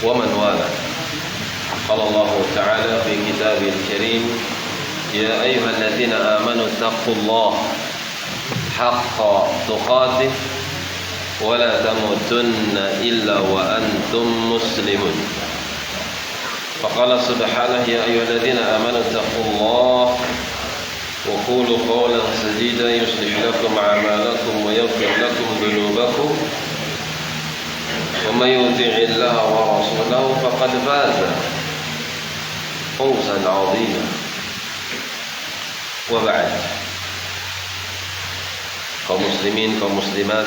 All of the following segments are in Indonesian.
ومن والاه. قال الله تعالى في كتابه الكريم: يا أيها الذين آمنوا اتقوا الله حق تقاته ولا تموتن إلا وأنتم مسلمون. فقال سبحانه: يا أيها الذين آمنوا اتقوا الله وقولوا قولا سديدا يصلح لكم أعمالكم ويغفر لكم ذنوبكم ومن يطع الله ورسوله فقد فاز فوزا عظيما. وبعد. Kaum muslimin, kaum muslimat,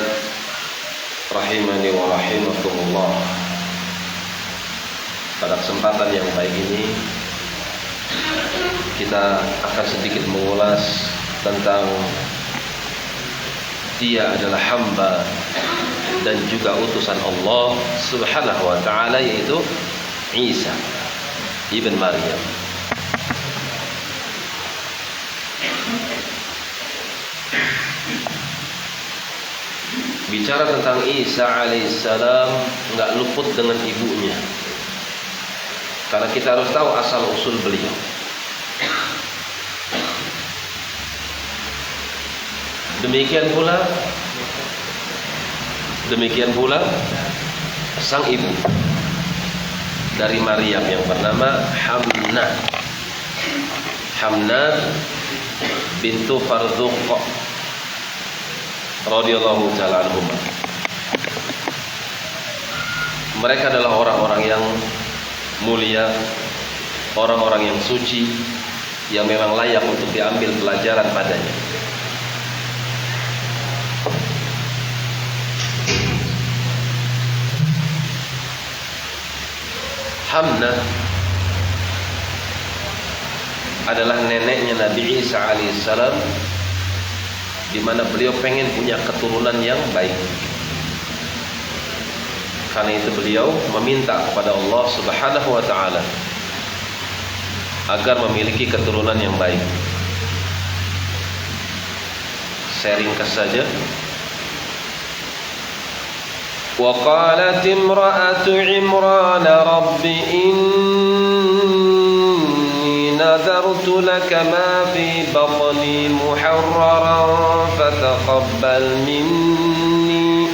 rahimani wa rahimakumullah. Pada kesempatan yang baik ini kita akan sedikit mengulas tentang dia adalah hamba dan juga utusan Allah Subhanahu wa ta'ala, yaitu Isa ibn Maryam. Bicara tentang Isa alaihissalam enggak luput dengan ibunya, karena kita harus tahu asal usul beliau. Demikian pula sang ibu dari Maryam yang bernama Hamnah bintu Farzuq radhiyallahu ta'ala anhum. Mereka adalah orang-orang yang mulia, orang-orang yang suci, yang memang layak untuk diambil pelajaran padanya. Hamnah adalah neneknya Nabi Isa alaihissalam, di mana beliau pengen punya keturunan yang baik. Karena itu beliau meminta kepada Allah Subhanahu wa ta'ala agar memiliki keturunan yang baik. Saya ringkas saja. وقالت امرأة عمران رب إني نذرت لك ما في بطني محررا فتقبل مني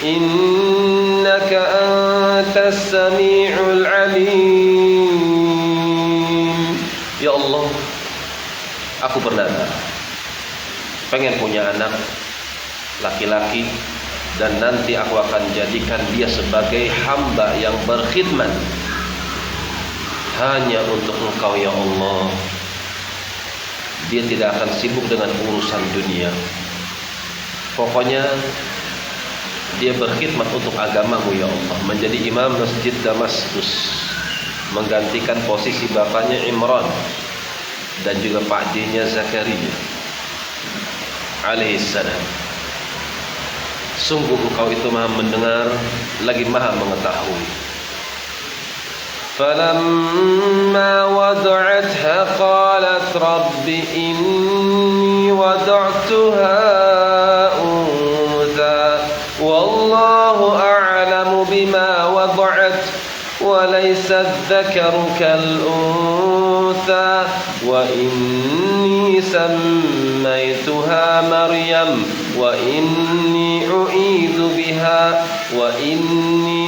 إنك أنت السميع العليم. Ya Allah, aku bernadar pengen punya anak laki-laki, dan nanti aku akan jadikan dia sebagai hamba yang berkhidmat hanya untuk Engkau ya Allah. Dia tidak akan sibuk dengan urusan dunia. Pokoknya dia berkhidmat untuk agamamu ya Allah, menjadi imam masjid Damaskus, menggantikan posisi bapaknya Imran dan juga pakdinya Zakaria alaihissalam. Sungguh Engkau itu maha mendengar lagi maha mengetahui. Falamma wada'atha qalat rabbi inni wada'tuha untha wallahu a'lamu bima wada'at wa laysa adh-dhakaru kal-untha wa inni sammaytuha Maryam wa inni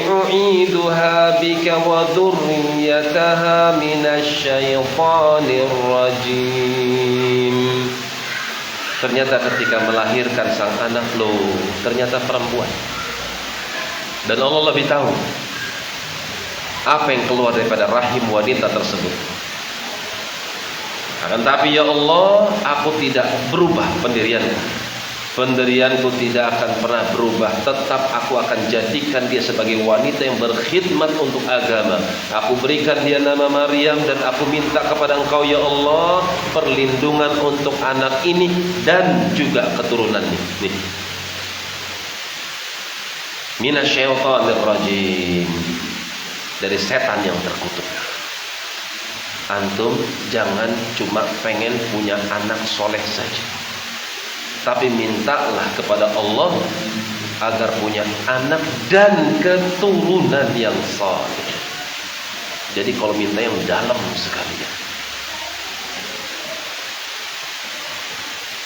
u'iduha bika wa dhurriyyataha minasyaitonir rajim. Ternyata ketika melahirkan sang anak, ternyata perempuan. Dan Allah lebih tahu apa yang keluar daripada rahim wanita tersebut. Akan tapi ya Allah, aku tidak berubah pendirianku. Pendirianku tidak akan pernah berubah. Tetap aku akan jadikan dia sebagai wanita yang berkhidmat untuk agama. Aku berikan dia nama Maryam, dan aku minta kepada Engkau ya Allah perlindungan untuk anak ini dan juga keturunannya. Nih, minasyaitonir rajim, dari setan yang terkutuk. Antum jangan cuma pengen punya anak soleh saja, tapi mintalah kepada Allah agar punya anak dan keturunan yang saleh. Jadi kalau minta yang dalam sekali ya.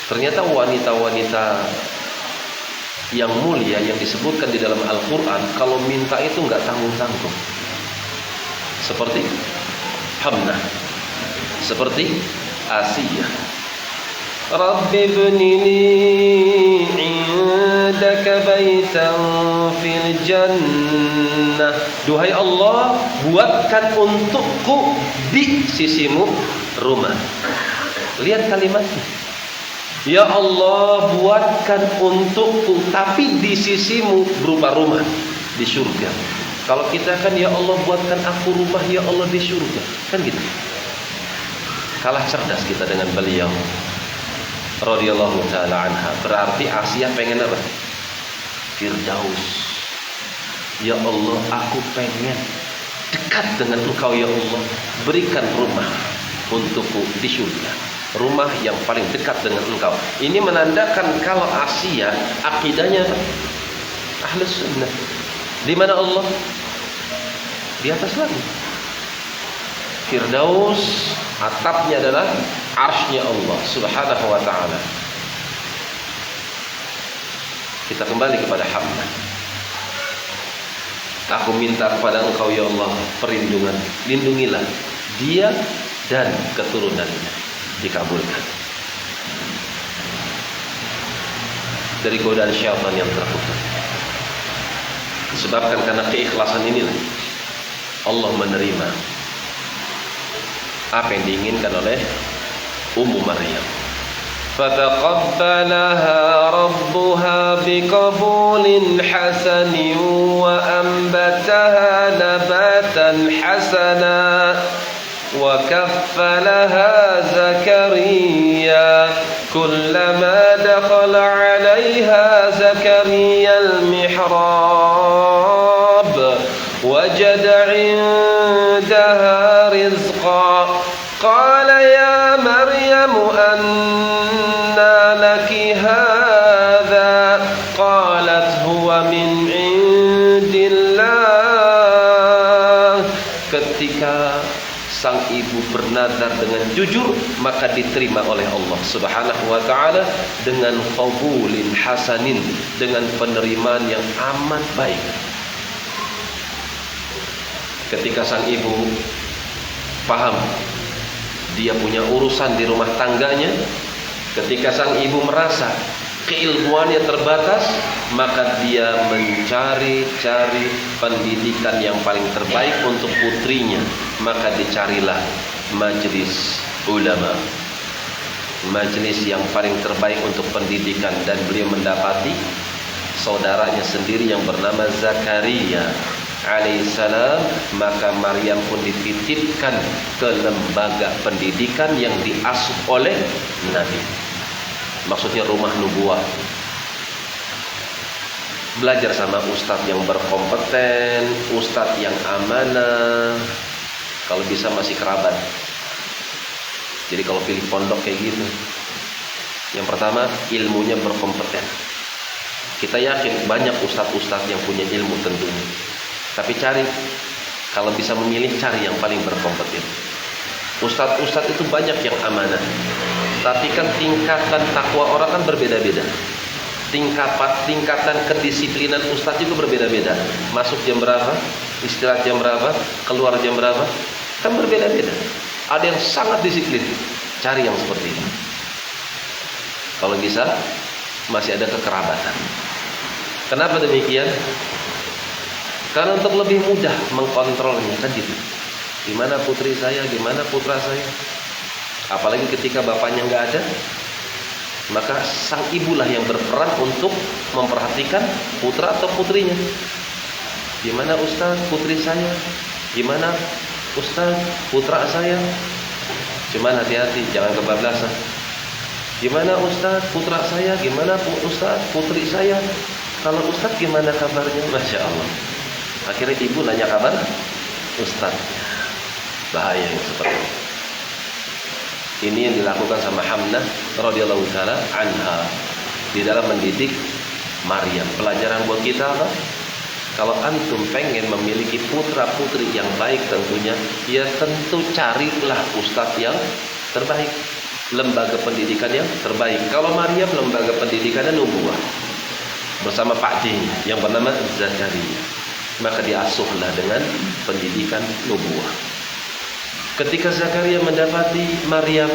Ternyata wanita-wanita yang mulia yang disebutkan di dalam Al-Quran, kalau minta itu nggak tanggung-tanggung. Seperti Hamnah, seperti Asiyah. Rabbi ibnini indaka baitan fil jannah. Duhai Allah, buatkan untukku di sisimu rumah. Lihat kalimatnya. Ya Allah, buatkan untukku, tapi di sisimu berupa rumah di surga. Kalau kita kan, ya Allah buatkan aku rumah, ya Allah di surga. Kan gitu. Kalah cerdas kita dengan beliau radhiyallahu ta'ala anha. Berarti Asiyah pengen apa? Firdaus. Ya Allah, aku pengen dekat dengan Engkau ya Allah. Berikan rumah untukku di surga, rumah yang paling dekat dengan Engkau. Ini menandakan kalau Asiyah akidahnya Ahlus Sunnah. Di mana Allah? Di atas langit. Firdaus, atapnya adalah arsy-Nya Allah Subhanahu wa ta'ala. Kita kembali kepada Hamnah. Aku minta kepada Engkau ya Allah perlindungan, lindungilah dia dan keturunannya. Dikabulkan dari godaan syaitan yang terkutuk. Disebabkan karena keikhlasan inilah Allah menerima apa yang diinginkan oleh Ummu Maryam. Fataqabbalaha rabbuha biqabulin hasanin wa anbataha nabatan hasana wa kaffalaha Zakariya kullama dakhala 'alayha Zakariya al-mihrab wajada 'indaha rizqa qala ya Maryam anna laki hadha qalat huwa min 'indillah. Ketika sang ibu bernazar dengan jujur, maka diterima oleh Allah Subhanahu wa ta'ala dengan qabulin hasanin, dengan penerimaan yang amat baik. Ketika sang ibu paham dia punya urusan di rumah tangganya, ketika sang ibu merasa keilmuannya terbatas, maka dia mencari-cari pendidikan yang paling terbaik untuk putrinya. Maka dicarilah majelis ulama, majelis yang paling terbaik untuk pendidikan, dan beliau mendapati saudaranya sendiri yang bernama Zakaria alaihissalam. Maka Maryam pun dititipkan ke lembaga pendidikan yang diasuh oleh Nabi. Maksudnya rumah nubuah. Belajar sama ustadz yang berkompeten, ustadz yang amanah. Kalau bisa masih kerabat. Jadi kalau pilih pondok kayak gitu, yang pertama ilmunya berkompeten. Kita yakin banyak ustadz-ustadz yang punya ilmu tentunya, tapi cari, kalau bisa memilih, cari yang paling berkompeten. Ustadz-ustadz itu banyak yang amanah, tapi kan tingkatan takwa orang kan berbeda-beda. Tingkatan kedisiplinan ustadz juga berbeda-beda. Masuk jam berapa, istirahat jam berapa, keluar jam berapa, kan berbeda-beda. Ada yang sangat disiplin, cari yang seperti ini. Kalau bisa masih ada kekerabatan. Kenapa demikian? Karena untuk lebih mudah mengkontrolnya, kan gitu. Gimana putri saya, gimana putra saya. Apalagi ketika bapaknya nggak ada, maka sang ibulah yang berperan untuk memperhatikan putra atau putrinya. Gimana Ustaz putri saya, gimana Ustaz putra saya. Cuman hati-hati, jangan kebablasan. Gimana Ustaz putra saya, gimana Ustaz putri saya. Kalau Ustaz gimana kabarnya? Masya Allah. Akhirnya ibu nanya kabar Ustaz. Bahaya yang seperti ini. Ini yang dilakukan sama Hamnah radhiyallahu taala anha di dalam mendidik Maryam. Pelajaran buat kita apa? Kalau antum pengen memiliki putra putri yang baik tentunya, ya tentu carilah ustadz yang terbaik, lembaga pendidikan yang terbaik. Kalau Maryam lembaga pendidikannya nubuah bersama Pak D yang bernama Zakaria, maka diasuhlah dengan pendidikan nubuah. Ketika Zakaria mendapati Maryam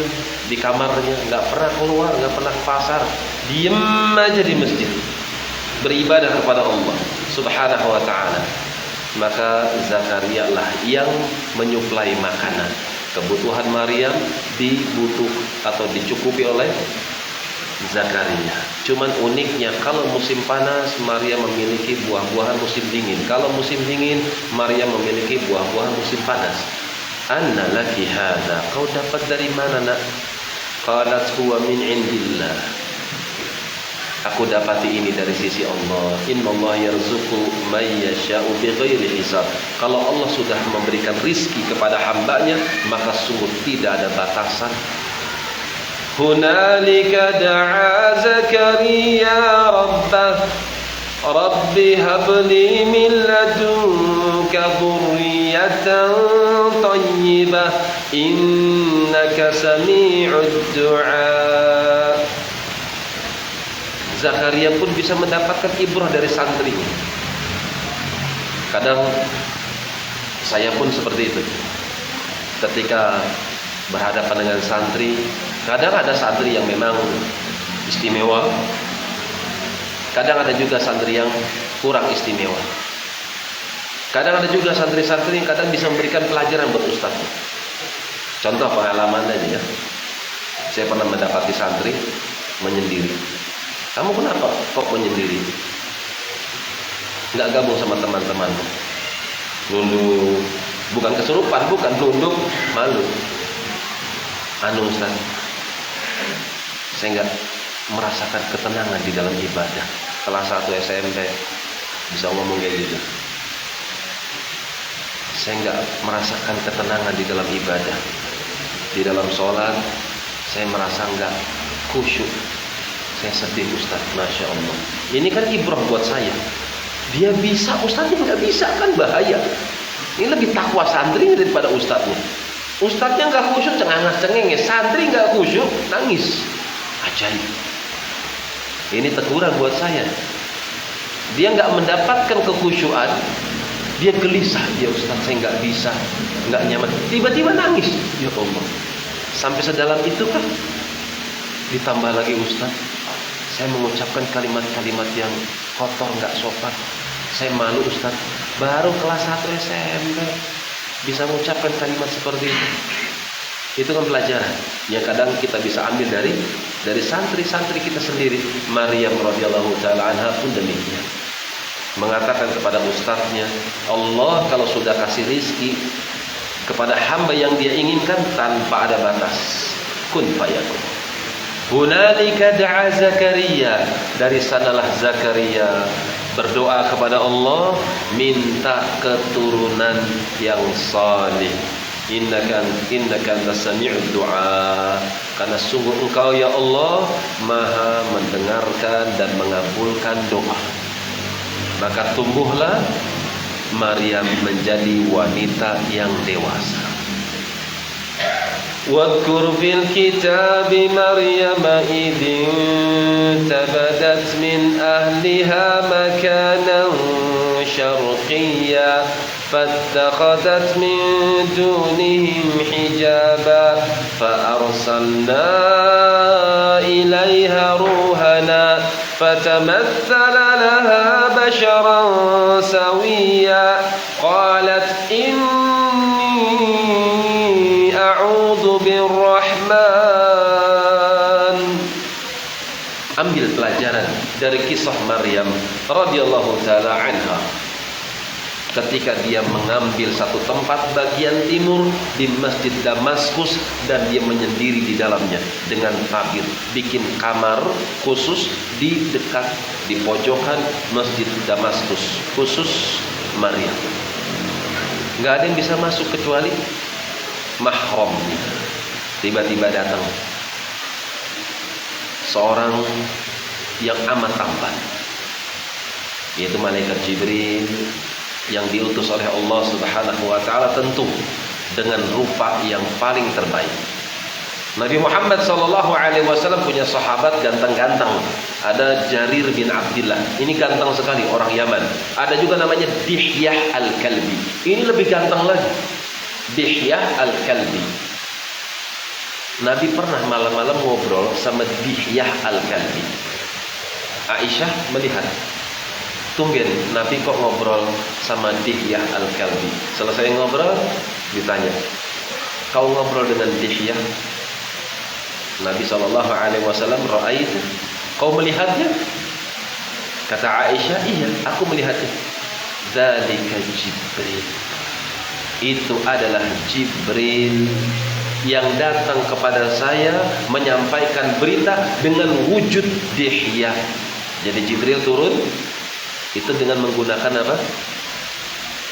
di kamarnya, nggak pernah keluar, nggak pernah ke pasar, diem aja di masjid beribadah kepada Allah Subhanahu wa ta'ala, maka Zakaria lah yang menyuplai makanan. Kebutuhan Maryam dibutuh atau dicukupi oleh Zakaria. Cuman uniknya kalau musim panas Maryam memiliki buah-buahan musim dingin. Kalau musim dingin Maryam memiliki buah-buahan musim panas. Anna laki hadza, kau dapat dari mana nak? Qalat huwa min indillah. Aku dapati ini dari sisi Allah. Innallaha yarzuqu may yasha'u bighairi hisab. Kalau Allah sudah memberikan rizki kepada hambanya, maka sungguh tidak ada batasan. Hunalika da'a Zakaria rabbah Rabbi habli min ladunka dhurriyatan thayyibah innaka sami'ud du'a. Zakaria pun bisa mendapatkan ibrah dari santrinya. Kadang saya pun seperti itu. Ketika berhadapan dengan santri, kadang ada santri yang memang istimewa, kadang ada juga santri yang kurang istimewa. Kadang ada juga santri-santri yang kadang bisa memberikan pelajaran buat ustaznya. Contoh pengalaman aja ya. Saya pernah mendapati santri menyendiri. Kamu kenapa kok menyendiri? Nggak gabung sama teman-temanmu? Nunduk, bukan kesurupan, bukan nunduk, malu. Anu Ustaz, saya nggak merasakan ketenangan di dalam ibadah. Kelas 1 SMP bisa ngomong kayak gitu. Saya nggak merasakan ketenangan di dalam ibadah. Di dalam sholat saya merasa nggak khusyuk. Saya sedih Ustaz, Masya Allah. Ini kan ibrah buat saya. Dia bisa, Ustaznya nggak bisa, kan bahaya. Ini lebih takwa santri daripada Ustaznya. Ustaznya nggak khusyuk, cengangas-cengenge. Santri nggak khusyuk, nangis. Ajaib. Ini teguran buat saya. Dia nggak mendapatkan kekhusyuan, dia gelisah. Ya Ustaz, saya nggak bisa, nggak nyaman. Tiba-tiba nangis. Ya Allah. Sampai sedalam itu kan? Ditambah lagi Ustaz, saya mengucapkan kalimat-kalimat yang kotor, nggak sopan. Saya malu Ustaz. Baru kelas 1 SMP bisa mengucapkan kalimat seperti itu. Itu kan pelajaran yang kadang kita bisa ambil dari santri-santri kita sendiri. Maryam radhiyallahu taala anha pun demikian. Mengatakan kepada ustadznya, Allah kalau sudah kasih rizki kepada hamba yang dia inginkan tanpa ada batas. Kun fayakun. Hunalika da'a Zakaria, dari sanalah Zakaria berdoa kepada Allah, minta keturunan yang salih. Innaka antas sami'ud du'a, karena sungguh Engkau ya Allah Maha mendengarkan dan mengabulkan doa. Maka tumbuhlah Maryam menjadi wanita yang dewasa. واذكر في الكتاب مريم إذ انتبذت من أهلها مكانا شرقيا فاتخذت من دونهم حجابا فأرسلنا إليها روحنا فتمثل لها بشرا سويا قالت إني a'udzu birrahman. Ambil pelajaran dari kisah Maryam radhiyallahu taala anha. Ketika dia mengambil satu tempat bagian timur di Masjid Damaskus dan dia menyendiri di dalamnya dengan tabir, bikin kamar khusus di dekat di pojokan Masjid Damaskus khusus Maryam. Nggak ada yang bisa masuk kecuali mahram. Tiba-tiba datang seorang yang amat tampan, yaitu malaikat Jibril yang diutus oleh Allah Subhanahu wa taala, tentu dengan rupa yang paling terbaik. Nabi Muhammad sallallahu alaihi wasallam punya sahabat ganteng-ganteng. Ada Jarir bin Abdullah. Ini ganteng sekali, orang Yaman. Ada juga namanya Dihyah Al-Kalbi. Ini lebih ganteng lagi. Dihyah Al-Kalbi. Nabi pernah malam-malam ngobrol sama Dihyah Al-Kalbi. Aisyah melihat, tumben Nabi kok ngobrol sama Dihyah Al-Kalbi. Selesai ngobrol, ditanya, kau ngobrol dengan Dihyah? Nabi SAW, ra'aita, kau melihatnya? Kata Aisyah, iya, aku melihatnya. Dzalika Jibril. Itu adalah Jibril yang datang kepada saya menyampaikan berita dengan wujud Dihyah. Jadi Jibril turun itu dengan menggunakan apa?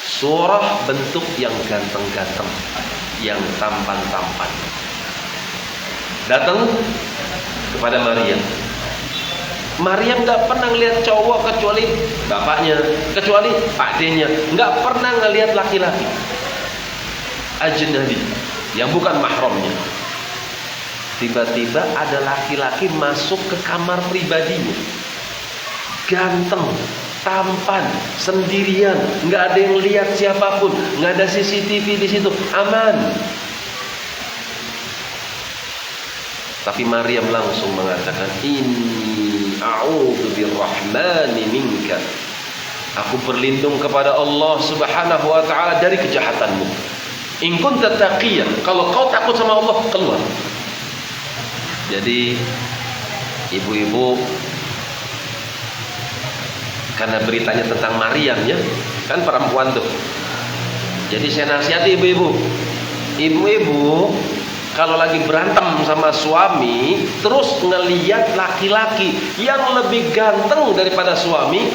Surah bentuk yang ganteng-ganteng, yang tampan-tampan. Datang kepada Maryam. Maryam nggak pernah ngelihat cowok kecuali bapaknya, kecuali adenya, nggak pernah ngelihat laki-laki ajnabi yang bukan mahramnya. Tiba-tiba ada laki-laki masuk ke kamar pribadinya, ganteng, tampan, sendirian, nggak ada yang lihat siapapun, nggak ada CCTV di situ, aman. Tapi Maryam langsung mengatakan, inni a'udzu birrahmani minka. Aku berlindung kepada Allah Subhanahu wa taala dari kejahatanmu. In kunta taqiyan, kalau kau takut sama Allah, keluar. Jadi ibu-ibu, karena beritanya tentang Maryam ya, kan perempuan tuh. Jadi saya nasihati ibu-ibu. Ibu-ibu kalau lagi berantem sama suami, terus ngeliat laki-laki yang lebih ganteng daripada suami,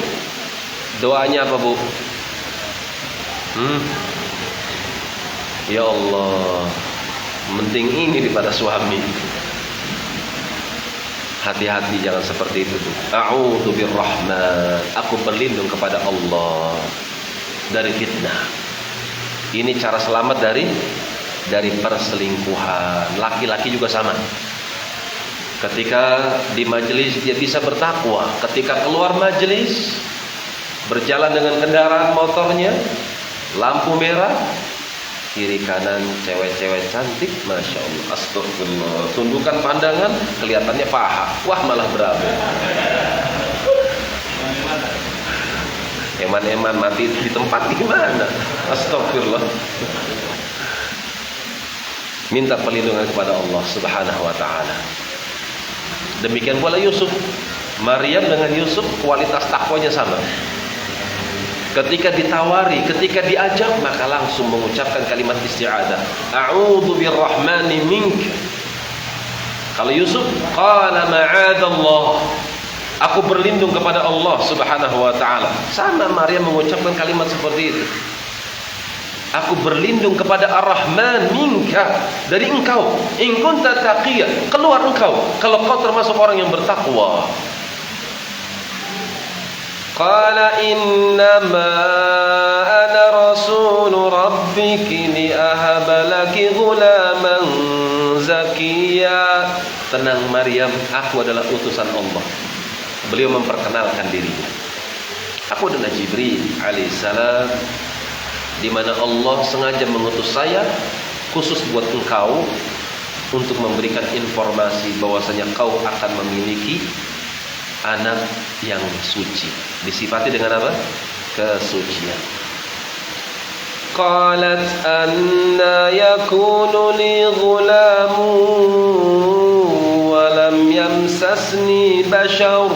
doanya apa, Bu? Ya Allah, mending ini daripada suami. Hati-hati, jangan seperti itu, Bu. A'udzu birrahman. Aku berlindung kepada Allah dari fitnah. Ini cara selamat dari perselingkuhan. Laki-laki juga sama. Ketika di majelis dia bisa bertakwa, ketika keluar majelis berjalan dengan kendaraan motornya, lampu merah, kiri kanan cewek-cewek cantik, masya Allah, astagfirullah, tundukkan pandangan, kelihatannya paha, wah malah berabe. Eman-eman mati di tempat gimana? Astagfirullah. Minta perlindungan kepada Allah Subhanahu wa taala. Demikian pula Yusuf. Maryam dengan Yusuf kualitas takwanya sama. Ketika ditawari, ketika diajak, maka langsung mengucapkan kalimat isti'adzah. A'udzu birrahmani mink. Kalau Yusuf, qala ma'adzallah. Aku berlindung kepada Allah Subhanahu wa taala. Sama Maryam mengucapkan kalimat seperti itu. Aku berlindung kepada Ar-Rahman minka, dari engkau. In kunta taqiyan, keluar engkau kalau kau termasuk orang yang bertakwa. Qala innama ana rasul rabbiki li ahaba laki ghulaman zakiya. Tenang Maryam, aku adalah utusan Allah. Beliau memperkenalkan dirinya. Aku adalah Jibril alaihissalam, di mana Allah sengaja mengutus saya khusus buat engkau untuk memberikan informasi bahwasanya kau akan memiliki anak yang suci. Disifati dengan apa? Kesucian. Qalat anna yakunu li ghulamu wa lam yamsasni bashar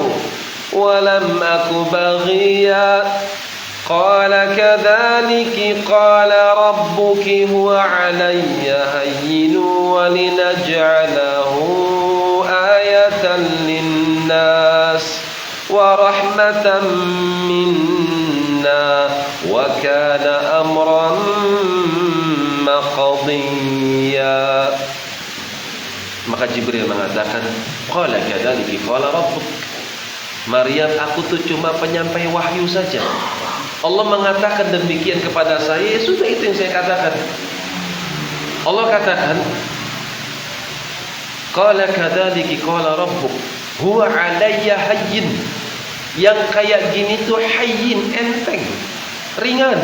wa lam aku baghiya. قال كذلك قال ربك هو علي هين ولنجعله آية للناس ورحمة منا وكان أمرا مقضيا. Maka Jibril mengatakan, qala kadzalika qala rabbuk. Maryam, aku tuh cuma penyampai wahyu saja. Allah mengatakan demikian kepada saya, ya sudah itu yang saya katakan. Allah katakan, qala kadzalika qala rabbuk huwa 'alayya hayyin. Yang kayak gini tuh hayyin, enteng, ringan.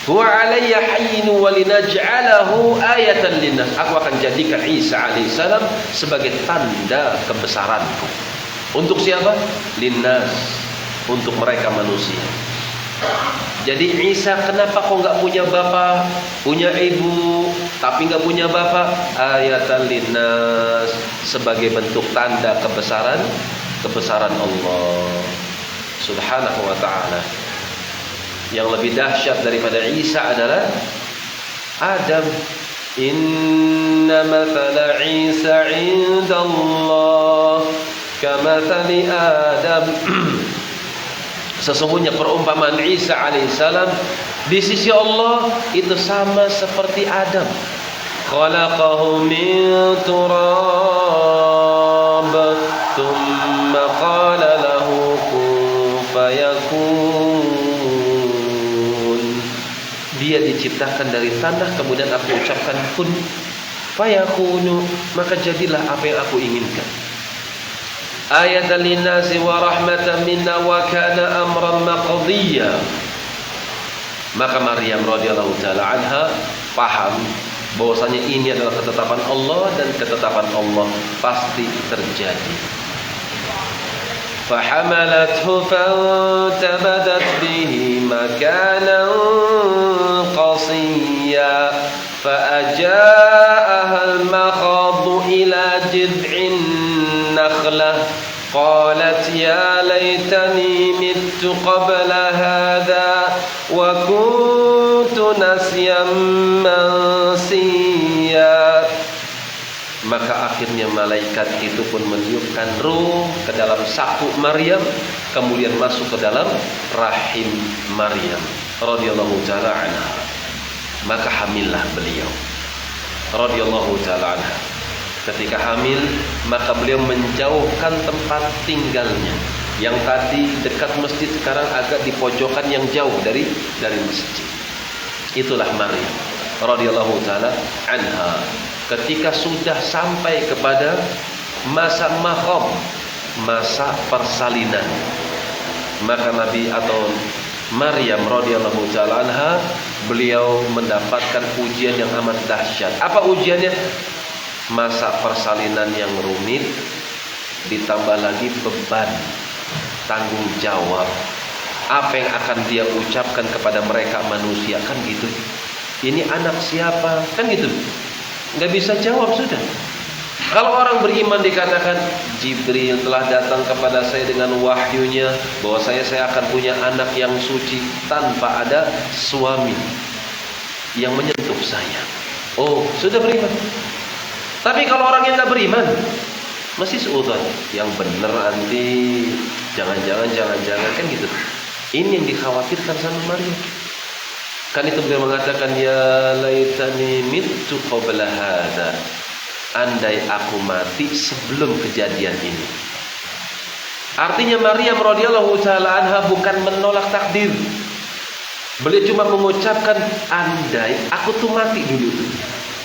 Huwa 'alayya hayyin wa linaj'alahu ayatan linnas. Aku akan jadikan Isa alaihissalam sebagai tanda kebesaranku. Untuk siapa? Linnas, untuk mereka manusia. Jadi Isa kenapa kok nggak punya bapak, punya ibu, tapi nggak punya bapak? Ayatan linnas, sebagai bentuk tanda kebesaran Allah Subhanahu wa ta'ala. Yang lebih dahsyat daripada Isa adalah Adam. Inna mathala Isa 'indallah kamathali Adam. Sesungguhnya perumpamaan Isa alaihissalam di sisi Allah itu sama seperti Adam. Khalaqahu min turab, thumma qala lahu kun fayakun. Dia diciptakan dari tanah, kemudian aku ucapkan kun fayakunu, maka jadilah apa yang aku inginkan. Ayatan linnasi wa rahmatan minna wa kana amran maqdiya. Maka Maryam radhiyallahu taala anha paham bahwasanya ini adalah ketetapan Allah dan ketetapan Allah pasti terjadi. Fahamalathu fantabadat bihi makanan qasiyya fa'ajaaha al-makhadu ila jid'in nakhlah qalat ya laitani mittu qabla hadha wa kuntu nasyan mansiya. Maka akhirnya malaikat itu pun meniupkan ruh ke dalam saku Maryam, kemudian masuk ke dalam rahim Maryam radhiyallahu taala anha. Maka hamillah beliau radhiyallahu taala anha. Ketika hamil, maka beliau menjauhkan tempat tinggalnya. Yang tadi dekat masjid, sekarang agak di pojokan yang jauh dari masjid. Itulah Maryam radhiyallahu taala anha. Ketika sudah sampai kepada masa mahram, masa persalinan, maka Nabi atau Maryam radhiyallahu taala anha, beliau mendapatkan ujian yang amat dahsyat. Apa ujiannya? Masa persalinan yang rumit, ditambah lagi beban tanggung jawab. Apa yang akan dia ucapkan kepada mereka manusia, kan gitu. Ini anak siapa, kan gitu. Nggak bisa jawab sudah. Kalau orang beriman dikatakan Jibril telah datang kepada saya dengan wahyunya bahwa saya akan punya anak yang suci tanpa ada suami yang menyentuh saya. Oh, sudah beriman. Tapi kalau orang yang nggak beriman, masih suudzon, yang benar nanti, jangan-jangan kan gitu. Ini yang dikhawatirkan sama Maryam. Kan itu beliau mengatakan ya laitani mittu qabla hadza. Andai aku mati sebelum kejadian ini. Artinya Maryam radhiyallahu taala anha bukan menolak takdir. Beliau cuma mengucapkan andai aku tuh mati dulu tuh.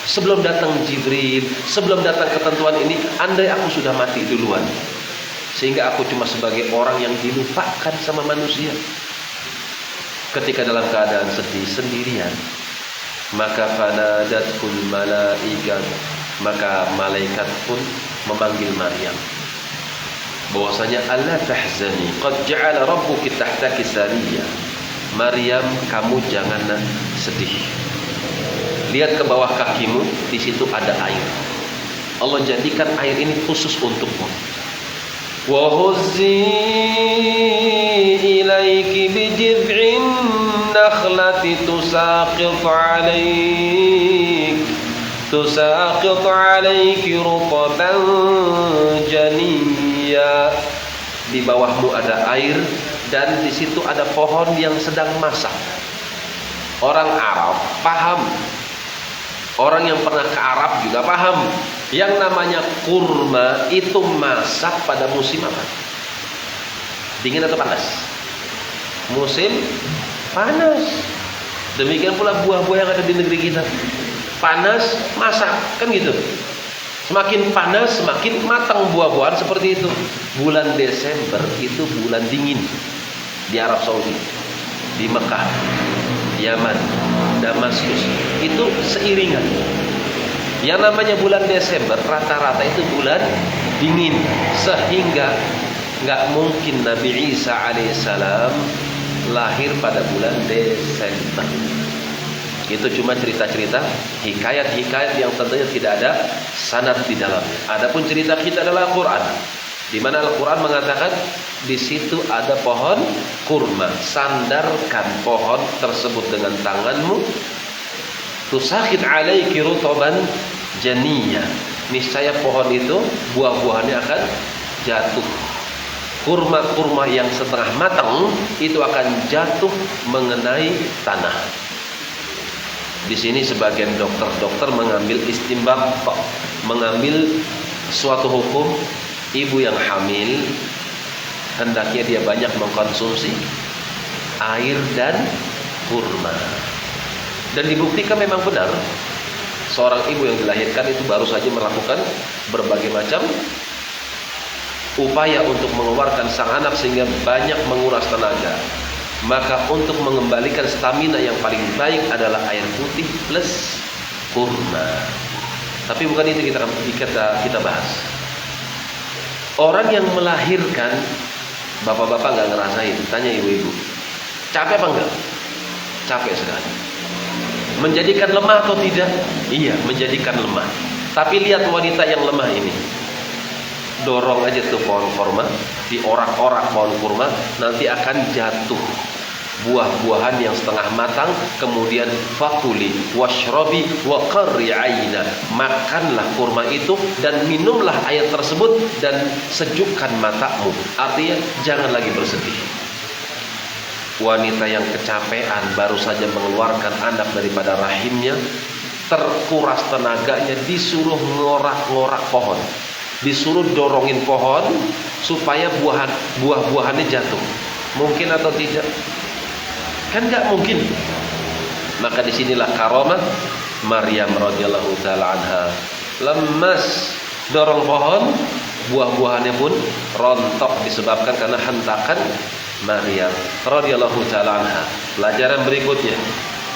Sebelum datang Jibril, sebelum datang ketentuan ini, andai aku sudah mati duluan, sehingga aku cuma sebagai orang yang dilupakan sama manusia. Ketika dalam keadaan sedih sendirian, maka fanadatkul malaikat, maka malaikat pun memanggil Maryam bahwasanya alla tahzani qad ja'ala rabbuki tahtaki sariyya. Maryam, kamu jangan sedih. Lihat ke bawah kakimu, di situ ada air. Allah jadikan air ini khusus untukmu. Wa huzzi ilaiki bi jid'in nakhlati tusaqit 'alaiki rutban janiyya. Di bawahmu ada air dan di situ ada pohon yang sedang masak. Orang Arab paham. Orang yang pernah ke Arab juga paham. Yang namanya kurma itu masak pada musim apa? Dingin atau panas? Musim panas. Demikian pula buah-buah yang ada di negeri kita. Panas, masak, kan gitu. Semakin panas, semakin matang buah-buahan seperti itu. Bulan Desember itu bulan dingin di Arab Saudi, di Mekah, Yaman, Damaskus. Itu seiringan. Yang namanya bulan Desember rata-rata itu bulan dingin, sehingga nggak mungkin Nabi Isa alaihissalam lahir pada bulan Desember. Itu cuma cerita-cerita, hikayat-hikayat yang tentunya tidak ada sanad di dalam. Adapun cerita kita adalah Al-Quran, di mana Al-Quran mengatakan di situ ada pohon kurma. Sandarkan pohon tersebut dengan tanganmu. Tusakhit alaiki rutoban janiyya. Niscaya pohon itu buah-buahannya akan jatuh. Kurma-kurma yang setengah matang itu akan jatuh mengenai tanah. Di sini sebagian dokter-dokter mengambil istinbat, mengambil suatu hukum ibu yang hamil hendaknya dia banyak mengkonsumsi air dan kurma. Dan dibuktikan memang benar, seorang ibu yang dilahirkan itu baru saja melakukan berbagai macam upaya untuk mengeluarkan sang anak sehingga banyak menguras tenaga. Maka untuk mengembalikan stamina yang paling baik adalah air putih plus kurma. Tapi bukan itu kita bahas. Orang yang melahirkan, bapak-bapak nggak ngerasain, tanya ibu-ibu, capek apa enggak? Capek sekali. Menjadikan lemah atau tidak? Iya, menjadikan lemah. Tapi lihat wanita yang lemah ini. Dorong aja tuh pohon kurma, diorak-orak pohon kurma, nanti akan jatuh buah-buahan yang setengah matang. Kemudian fakuli washrobi wa qarri aina, makanlah kurma itu dan minumlah air tersebut dan sejukkan matamu. Artinya jangan lagi bersedih. Wanita yang kecapean baru saja mengeluarkan anak daripada rahimnya, terkuras tenaganya, disuruh ngorak-ngorak pohon, disuruh dorongin pohon supaya buah-buahannya jatuh. Mungkin atau tidak? Kan nggak mungkin. Maka disinilah karamah Maryam radhiyallahu taala anha. Lemas dorong pohon, buah-buahannya pun rontok disebabkan karena hentakan Maryam radhiyallahu taala anha. Pelajaran berikutnya,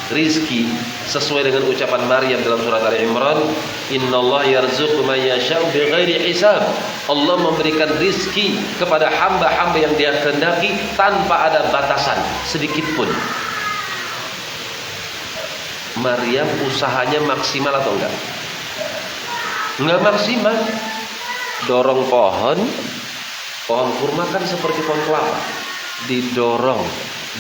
rizki sesuai dengan ucapan Maryam dalam surat Ali Imran, innallaha yarzuqu man yasha'u bighairi hisab. Allah memberikan rizki kepada hamba-hamba yang Dia kehendaki tanpa ada batasan sedikit pun. Maryam usahanya maksimal atau enggak? Enggak maksimal. Dorong pohon kurma kan seperti pohon kelapa, didorong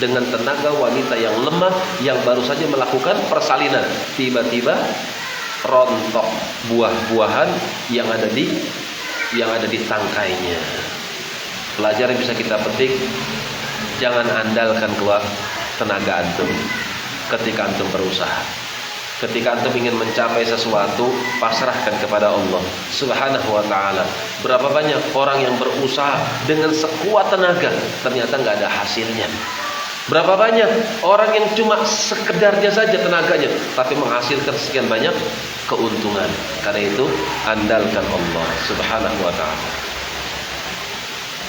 dengan tenaga wanita yang lemah yang baru saja melakukan persalinan. Tiba-tiba rontok buah-buahan yang ada di tangkainya. Pelajaran yang bisa kita petik, jangan andalkan keluar tenaga antum ketika antum berusaha. Ketika antum ingin mencapai sesuatu, pasrahkan kepada Allah Subhanahu wa ta'ala. Berapa banyak orang yang berusaha dengan sekuat tenaga, ternyata nggak ada hasilnya. Berapa banyak orang yang cuma sekedarnya saja tenaganya, tapi menghasilkan sekian banyak keuntungan. Karena itu, andalkan Allah Subhanahu wa ta'ala.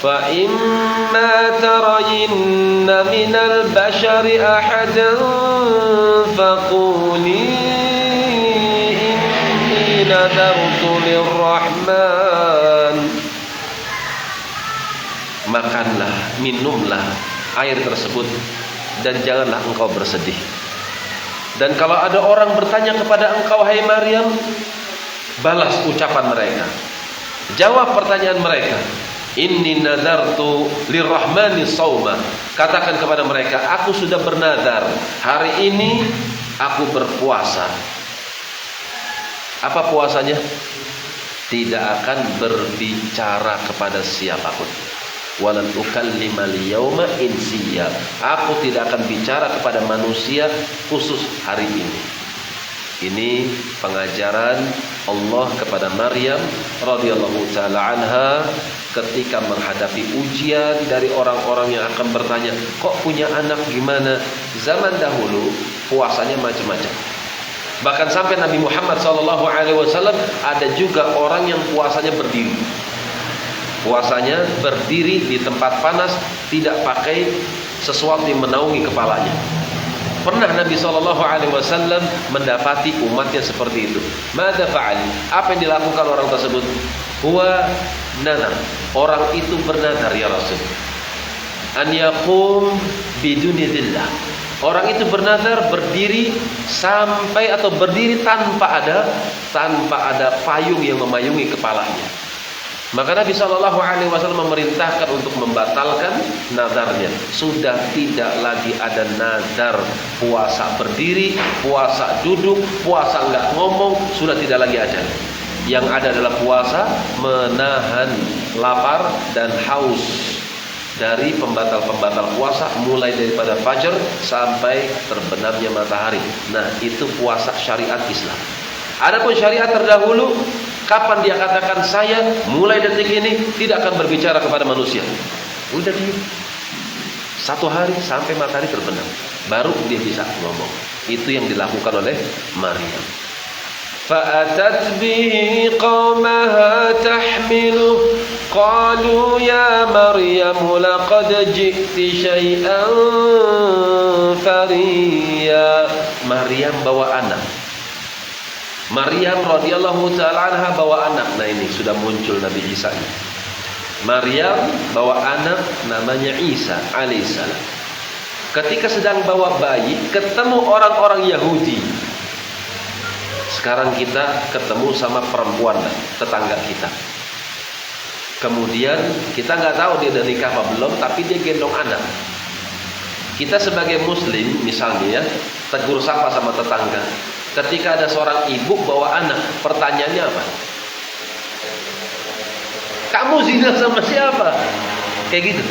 Fa imma tarayinna minal bashari ahadan faquli inni nadartu lirrahman. Makanlah, minumlah air tersebut dan janganlah engkau bersedih. Dan kalau ada orang bertanya kepada engkau, hai Maryam, balas ucapan mereka, jawab pertanyaan mereka. Inni nadartu lirrahmani shauma. Katakan kepada mereka, aku sudah bernadar, hari ini aku berpuasa. Apa puasanya? Tidak akan berbicara kepada siapapun. Walan ukallimal yauma insiya. Aku tidak akan bicara kepada manusia khusus hari ini. Ini pengajaran Allah kepada Maryam radhiyallahu taala anha ketika menghadapi ujian dari orang-orang yang akan bertanya, kok punya anak gimana? Zaman dahulu puasanya macam-macam. Bahkan sampai Nabi Muhammad SAW ada juga orang yang puasanya berdiri. Puasanya berdiri di tempat panas, tidak pakai sesuatu yang menaungi kepalanya. Pernah Nabi SAW mendapati umatnya seperti itu. Mada fa'al? Apa yang dilakukan orang tersebut? Huwa nadar. Orang itu bernadar, ya Rasul, an yaqum biduni dhillah. Orang itu bernadar berdiri sampai atau berdiri tanpa ada payung yang memayungi kepalanya. Maka Nabi SAW memerintahkan untuk membatalkan nadarnya. Sudah tidak lagi ada nadar puasa berdiri, puasa duduk, puasa enggak ngomong, sudah tidak lagi ada. Yang ada adalah puasa menahan lapar dan haus dari pembatal-pembatal puasa, mulai daripada fajar sampai terbenamnya matahari. Nah, itu puasa syariat Islam. Adapun syariat terdahulu, kapan dia katakan saya mulai detik ini tidak akan berbicara kepada manusia. Udah diam. 1 hari sampai matahari terbenam, baru dia bisa ngomong. Itu yang dilakukan oleh Maryam. Fa'atat bihi qaumaha tahmilu qalu ya Maryam laqad ji'ti syai'an fariya. Maryam bawa anak. Maryam radhiyallahu taala anha bawa anak. Nah, ini sudah muncul Nabi Isa. Maryam bawa anak namanya Isa alaihissalam. Ketika sedang bawa bayi, ketemu orang-orang Yahudi. Sekarang kita ketemu sama perempuan tetangga kita. Kemudian kita nggak tahu dia udah nikah apa belum, tapi dia gendong anak. Kita sebagai muslim misalnya ya, tegur sapa sama tetangga. Ketika ada seorang ibu bawa anak, pertanyaannya apa? Kamu zina sama siapa? Kayak gitu.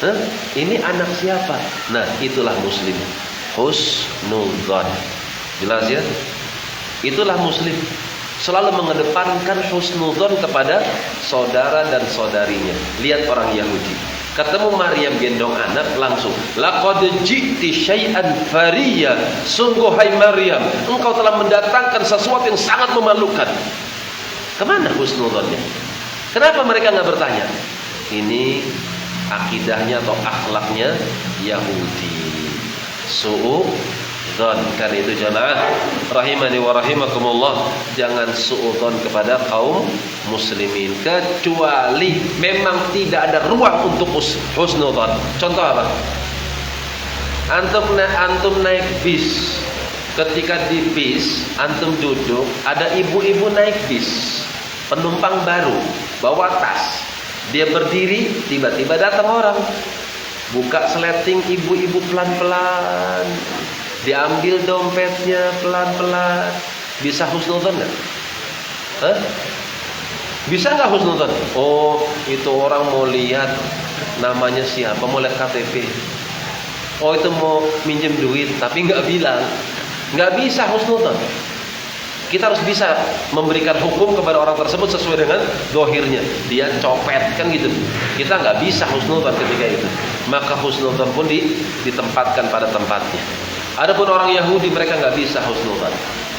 Hah? Ini anak siapa? Nah, itulah muslim. Husnudzon. Jelas ya? Itulah muslim. Selalu mengedepankan husnudzon kepada saudara dan saudarinya. Lihat orang Yahudi. Ketemu Maryam gendong anak, langsung laqad ji'ti syai'an fariya. Sungguh hai Maryam, engkau telah mendatangkan sesuatu yang sangat memalukan. Kemana husnudzonnya? Kenapa mereka nggak bertanya? Ini akidahnya atau akhlaknya Yahudi. Su'udzon. Karena itu jamaah rahimani wa rahimakumullah, jangan su'udzon kepada kaum muslimin, kecuali memang tidak ada ruang untuk husnudzon. Contoh apa? Antum naik bis. Ketika di bis antum duduk, ada ibu-ibu naik bis, penumpang baru, bawa tas. Dia berdiri, tiba-tiba datang orang, buka seleting ibu-ibu pelan-pelan, diambil dompetnya pelan-pelan. Bisa husnudzon nggak? Hah? Bisa nggak husnudzon? Oh, itu orang mau lihat namanya siapa, mau lihat KTP. Oh, itu mau minjem duit, tapi nggak bilang. Nggak bisa husnudzon. Kita harus bisa memberikan hukum kepada orang tersebut sesuai dengan zahirnya. Dia copet, kan gitu. Kita nggak bisa husnudzon ketika itu. Maka husnudzon pun ditempatkan pada tempatnya. Adapun orang Yahudi, mereka nggak bisa husnudzon.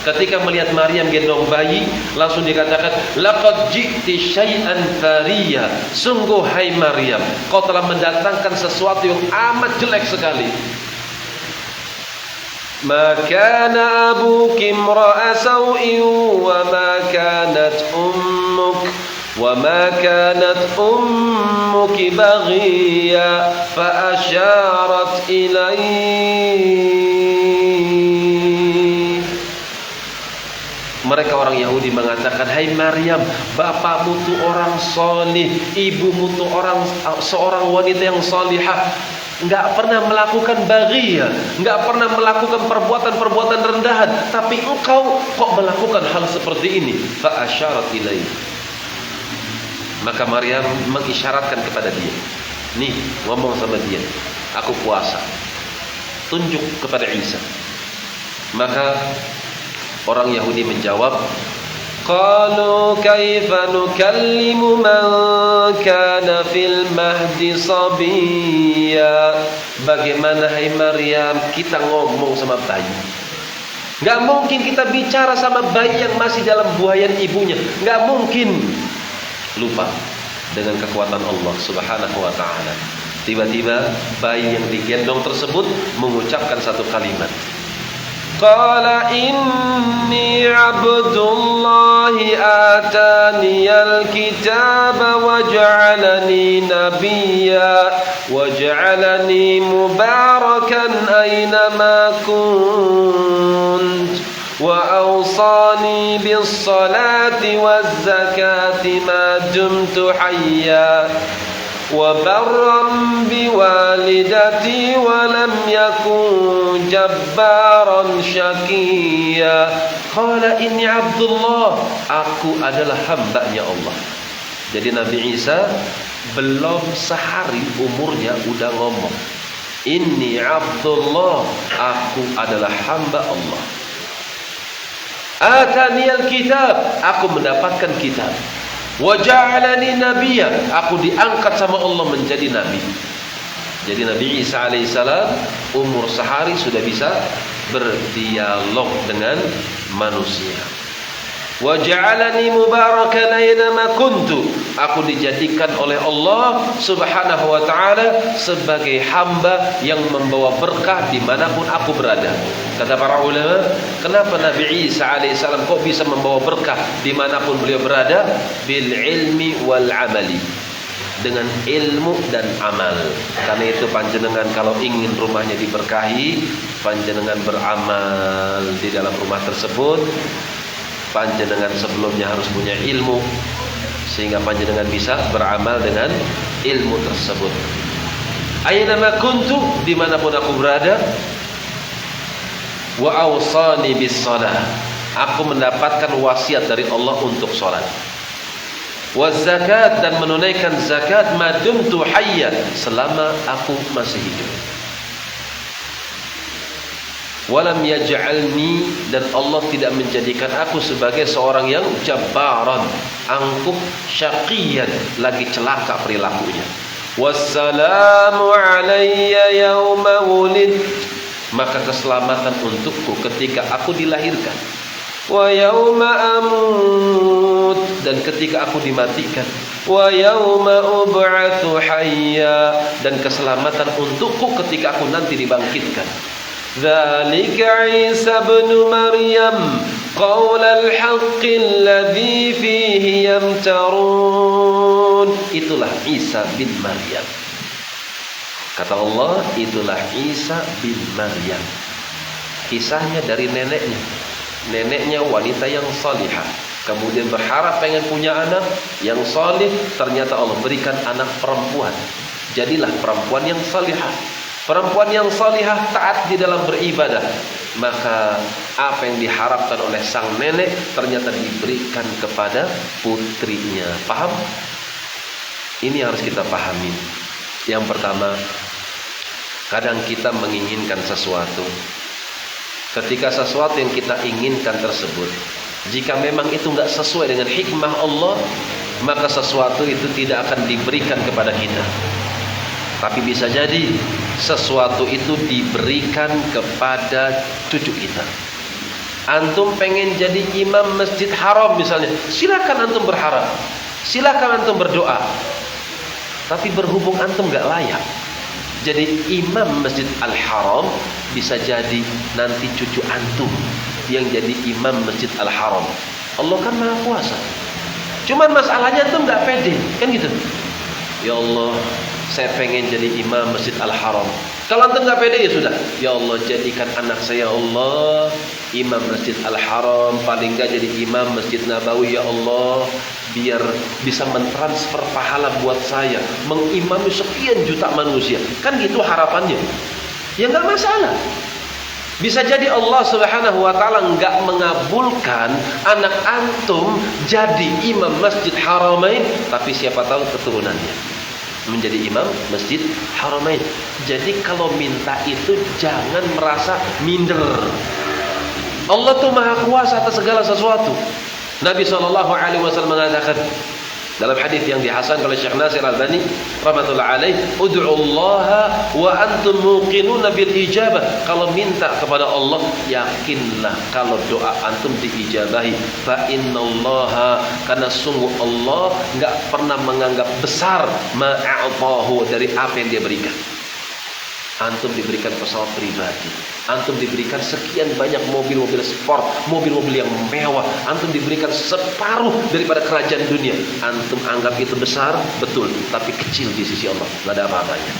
Ketika melihat Maryam gendong bayi, langsung dikatakan laqad ji'ti syai'an fariya. Sungguh hai Maryam, kau telah mendatangkan sesuatu yang amat jelek sekali. Ma kana abuki imra'a saw'in wa ma kanat ummuki baghiya fa asyarat ilaihi. Mereka orang Yahudi mengatakan, hai Maryam, bapakmu tuh orang solih, ibumu tuh seorang wanita yang solihah, nggak pernah melakukan baghiyah, nggak pernah melakukan perbuatan-perbuatan rendahan, tapi engkau kok melakukan hal seperti ini? Fa asyarat ilaihi. Maka Maryam mengisyaratkan kepada dia, nih ngomong sama dia, aku puasa, tunjuk kepada Isa. Maka Orang Yahudi menjawab, qalu kaifa nukallimu man kana fil mahdi sabiyya. Bagaimana hai Maryam kita ngomong sama bayi? Gak mungkin kita bicara sama bayi yang masih dalam buayan ibunya. Gak mungkin. Lupa dengan kekuatan Allah Subhanahu wa ta'ala. Tiba-tiba bayi yang digendong tersebut mengucapkan satu kalimat. Qala inni abdullahi ataniyal kitaba waj'alani nabiyya waj'alani mubarakan aynama kunt wa awsani bis salati waz zakati ma dumtu hayya وَبَرًّا بِوَالِدَتِي وَلَمْ يَكُنْ جَبَّارًا شَقِيًّا. Qala inni Abdullah, aku adalah hambanya Allah. Jadi Nabi Isa belum sehari umurnya udah ngomong, inni Abdullah, aku adalah hamba Allah. Ataniyal kitab, aku mendapatkan kitab. Wa ja'alani nabiyya, aku diangkat sama Allah menjadi nabi. Jadi Nabi Isa alaihissalam umur sehari sudah bisa berdialog dengan manusia. Wa ja'alani mubarakan aynama kuntu, aku dijadikan oleh Allah Subhanahu wa ta'ala sebagai hamba yang membawa berkah dimanapun aku berada. Kata para ulama, kenapa Nabi Isa alaihissalam kok bisa membawa berkah dimanapun beliau berada? Bil ilmi wal amali, dengan ilmu dan amal. Karena itu panjenengan kalau ingin rumahnya diberkahi, panjenengan beramal di dalam rumah tersebut. Panjenengan sebelumnya harus punya ilmu sehingga panjenengan bisa beramal dengan ilmu tersebut. Aynama kuntu, dimanapun aku berada. Wa awsani bis shalah, aku mendapatkan wasiat dari Allah untuk salat. Wa zakat, dan menunaikan zakat madumtu hayya, selama aku masih hidup. Walam yaj'alni, dan Allah tidak menjadikan aku sebagai seorang yang jabbaran, angkuh, syaqiyan, lagi celaka perilakunya. Wassalamu alayya yawma wulid, maka keselamatan untukku ketika aku dilahirkan. Wa yawma amut, dan ketika aku dimatikan. Wa yawma ub'atsu hayya, dan keselamatan untukku ketika aku nanti dibangkitkan. Dzalika Isa ibn Maryam qaulal haqqil ladzi fihi yamtarun. Itulah Isa bin Maryam. Kata Allah, itulah Isa bin Maryam. Kisahnya dari neneknya. Neneknya wanita yang salihah, kemudian berharap pengen punya anak yang salih, ternyata Allah berikan anak perempuan. Jadilah perempuan yang salihah. Perempuan yang salihah taat di dalam beribadah, maka apa yang diharapkan oleh sang nenek ternyata diberikan kepada putrinya. Paham? Ini harus kita pahami. Yang pertama, kadang kita menginginkan sesuatu. Ketika sesuatu yang kita inginkan tersebut, jika memang itu enggak sesuai dengan hikmah Allah, maka sesuatu itu tidak akan diberikan kepada kita. Tapi bisa jadi sesuatu itu diberikan kepada cucu kita. Antum pengen jadi imam masjid haram misalnya, silakan antum berharap, silakan antum berdoa. Tapi berhubung antum gak layak jadi imam masjid al-haram, bisa jadi nanti cucu antum yang jadi imam masjid al-haram. Allah kan maha kuasa. Cuman masalahnya antum gak pede, kan gitu. Ya Allah, saya pengen jadi imam masjid al-haram. Kalau antum gak pede, ya sudah, ya Allah jadikan anak saya, Allah, imam masjid al-haram, paling gak jadi imam masjid Nabawi, ya Allah, biar bisa mentransfer pahala buat saya mengimami sekian juta manusia. Kan gitu harapannya. Ya gak masalah. Bisa jadi Allah Subhanahu wa ta'ala enggak mengabulkan anak antum jadi imam masjid haramain, tapi siapa tahu keturunannya menjadi imam masjid haramain. Jadi kalau minta itu jangan merasa minder. Allah tuh maha kuasa atas segala sesuatu. Nabi SAW mengatakan dalam hadis yang dihasankan oleh Syekh Nasir Al-Albani rahmatullah alaih, "Ud'ullaha wa antum muqinuna bil ijabah." Kalau minta kepada Allah, yakinlah kalau doa antum diijabahi. Fa innallaha, karena sungguh Allah enggak pernah menganggap besar ma'atahu, dari apa yang dia berikan. Antum diberikan pesawat pribadi, antum diberikan sekian banyak mobil-mobil sport, mobil-mobil yang mewah, antum diberikan separuh daripada kerajaan dunia. Antum anggap itu besar, betul, tapi kecil di sisi Allah, nggak ada apa-apanya.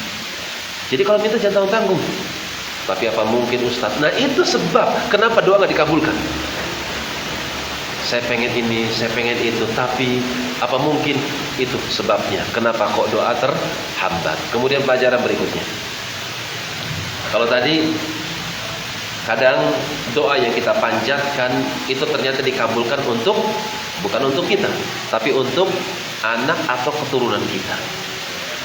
Jadi kalau minta jangan tanggung-tanggung. Tapi apa mungkin Ustaz? Nah itu sebab kenapa doa nggak dikabulkan. Saya pengen ini, saya pengen itu, tapi apa mungkin itu sebabnya kenapa kok doa terhambat. Kemudian pelajaran berikutnya. Kalau tadi kadang doa yang kita panjatkan itu ternyata dikabulkan bukan untuk kita, tapi untuk anak atau keturunan kita.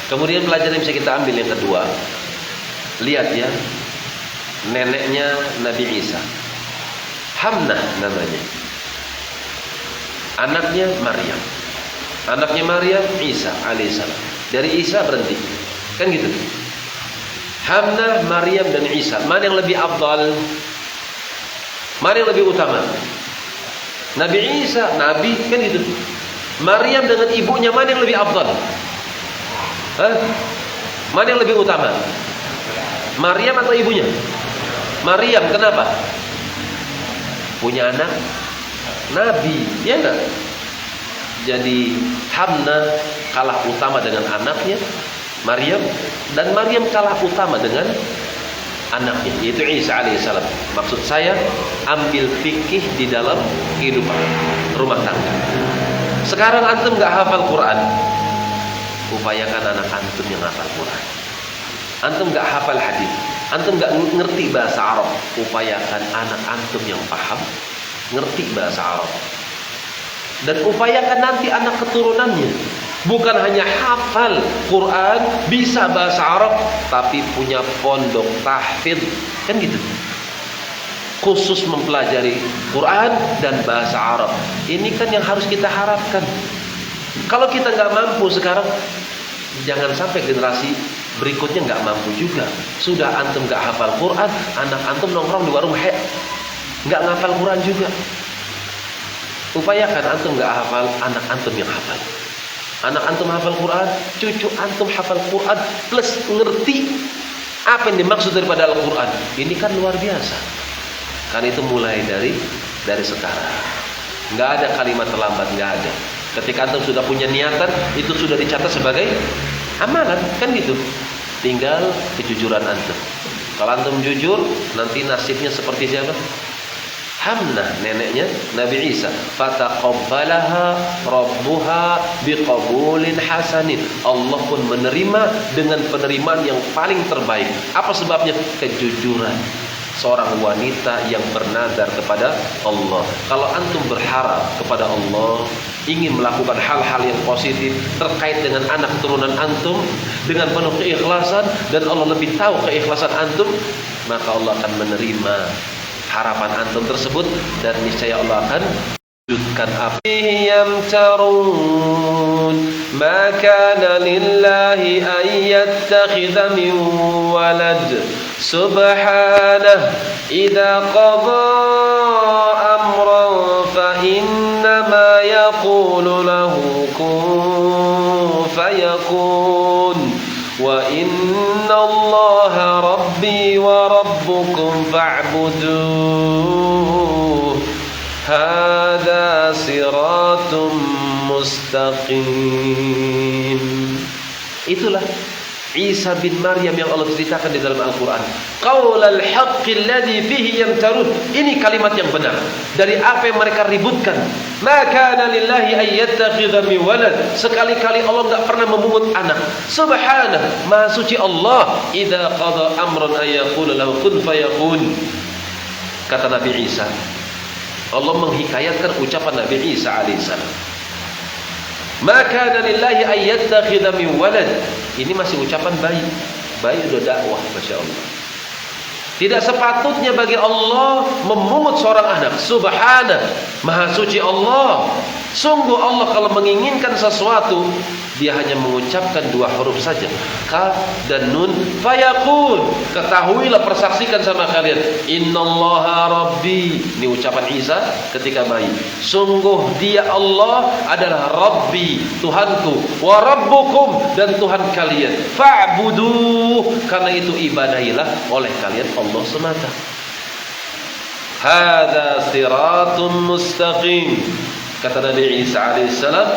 Kemudian pelajaran yang bisa kita ambil yang kedua, lihat ya, neneknya Nabi Isa, Hamnah namanya, anaknya Maryam, Isa alaihissalam. Dari Isa berhenti, kan gitu. Hamnah, Maryam dan Isa, mana yang lebih afdal? Mana yang lebih utama? Nabi Isa, Nabi, kan gitu. Maryam dengan ibunya, mana yang lebih afdal? Mana yang lebih utama? Maryam atau ibunya? Maryam, kenapa? Punya anak Nabi, ya enggak? Jadi Hamnah kalah utama dengan anaknya Maryam, dan Maryam kalah utama dengan anaknya, yaitu Isa alaihissalam. Maksud saya, ambil fikih di dalam kehidupan rumah tangga. Sekarang antum nggak hafal Quran, upayakan anak antum yang hafal Quran. Antum nggak hafal hadis, antum nggak ngerti bahasa Arab, upayakan anak antum yang paham, ngerti bahasa Arab. Dan upayakan nanti anak keturunannya bukan hanya hafal Quran, bisa bahasa Arab, tapi punya pondok tahfidz, kan gitu. Khusus mempelajari Quran dan bahasa Arab. Ini kan yang harus kita harapkan. Kalau kita nggak mampu sekarang, jangan sampai generasi berikutnya nggak mampu juga. Sudah antum nggak hafal Quran, anak antum nongkrong di warung nggak ngafal Quran juga. Upayakan antum nggak hafal, anak antum yang hafal. Anak antum hafal Quran, cucu antum hafal Quran, plus ngerti apa yang dimaksud daripada Al-Quran. Ini kan luar biasa. Karena itu mulai dari sekarang. Nggak ada kalimat terlambat, nggak ada. Ketika antum sudah punya niatan, itu sudah dicatat sebagai amalan, kan gitu. Tinggal kejujuran antum. Kalau antum jujur, nanti nasibnya seperti siapa? Hamnah, neneknya Nabi Isa. Fataqabbalaha rabbuha biqabulin hasanin. Allah pun menerima dengan penerimaan yang paling terbaik. Apa sebabnya? Kejujuran seorang wanita yang bernazar kepada Allah. Kalau antum berharap kepada Allah, ingin melakukan hal-hal yang positif terkait dengan anak keturunan antum dengan penuh keikhlasan, dan Allah lebih tahu keikhlasan antum, maka Allah akan menerima harapan antum tersebut, dan niscaya Allah akan wujudkan apa yang tarun. Ma kana lillahi an yattakhidha min walad subhanah idza qada amran fa innama yaqulu lahu kun fayakun. Wa inna Allaha rabbi wa rabbukum fa'buduh. Hadza siratum mustaqim. Itulah Isa bin Maryam yang Allah ceritakan di dalam Al-Quran. Qaulal haqqi alladhi fihi yamtarun. Ini kalimat yang benar dari apa yang mereka ributkan. Ma kana lillahi an yattakhidha min walad. Sekali-kali Allah enggak pernah memungut anak. Subhanahu, maha suci Allah. Idza qada amran ay yaqulu lahu kun fayakun. Kata Nabi Isa, Allah menghikayatkan ucapan Nabi Isa alaihissalam. Maka dalillahi ayyattakhidha min walad. Ini masih ucapan bayi. Bayi udah dakwah, Masya Allah. Tidak sepatutnya bagi Allah memungut seorang anak. Subhana, maha suci Allah. Sungguh Allah kalau menginginkan sesuatu, Dia hanya mengucapkan 2 huruf saja, kaf dan nun, fayakun. Ketahuilah, persaksikan sama kalian, innallaha rabbi. Ini ucapan Isa ketika bayi. Sungguh Dia Allah adalah Rabbi, Tuhanku, wa rabbukum, dan Tuhan kalian. Fa'budu, karena itu ibadahilah oleh kalian Allah semata. Hadza siratun mustaqim. Kata Nabi Isa alaihissalam,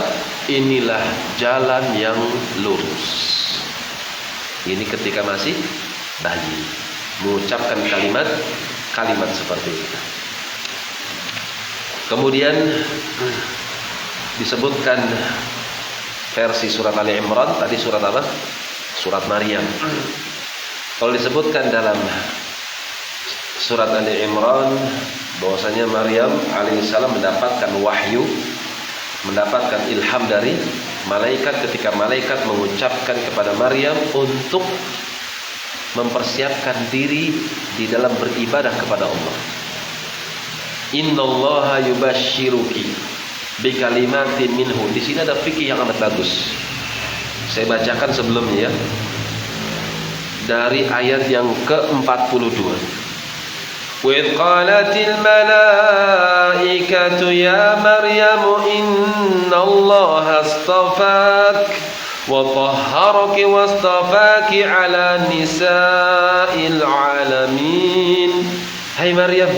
inilah jalan yang lurus. Ini ketika masih bayi mengucapkan kalimat seperti itu. Kemudian disebutkan versi surat Ali Imran. Tadi surat apa? Surat Maryam. Kalau disebutkan dalam surat Ali Imran bahwasanya Maryam alaihissalam mendapatkan wahyu, mendapatkan ilham dari malaikat ketika malaikat mengucapkan kepada Maryam untuk mempersiapkan diri di dalam beribadah kepada Allah. Innallaha yubashshiruki bikalimatin minhu. Di sini ada fikih yang amat bagus. Saya bacakan sebelumnya ya. Dari ayat yang ke-42. وَإِذْ قَالَتِ الْمَلَائِكَةُ يَا مَرْيَمُ إِنَّ اللَّهَ اصْطَفَاكِ وَطَهَّرَكِ وَاصْطَفَاكِ عَلَى نِسَاءِ الْعَالَمِينَ. Hai Maryam,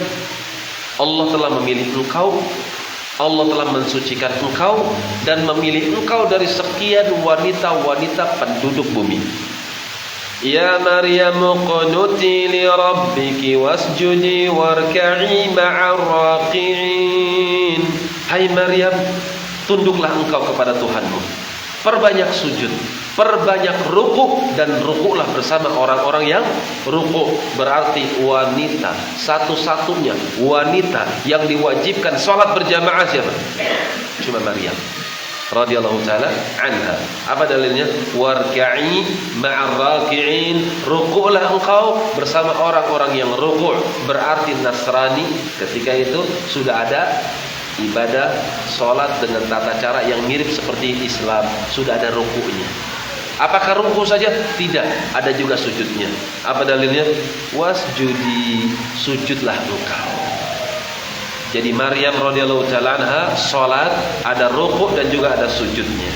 Allah telah memilih engkau, Allah telah mensucikan engkau dan memilih engkau dari sekian wanita-wanita penduduk bumi. Ya Maryam qunuti li rabbiki wasjudi warka'i ma'ar raqi'in. Hai Maryam, tunduklah engkau kepada Tuhanmu, perbanyak sujud, perbanyak ruku', dan ruku'lah bersama orang-orang yang ruku'. Berarti wanita, satu-satunya wanita yang diwajibkan sholat berjamaah siapa? Cuma Maryam radhiyallahu taala anha. Apa dalilnya? Warka'i ma'ar raki'in. Ruku'lah engkau bersama orang-orang yang ruku'. Berarti Nasrani ketika itu sudah ada ibadah sholat dengan tata cara yang mirip seperti Islam. Sudah ada ruku'nya. Apakah ruku' saja? Tidak, ada juga sujudnya. Apa dalilnya? Wasjudi, sujudlah engkau. Jadi Maryam radhiyallahu taala anha salat, ada rukuk dan juga ada sujudnya.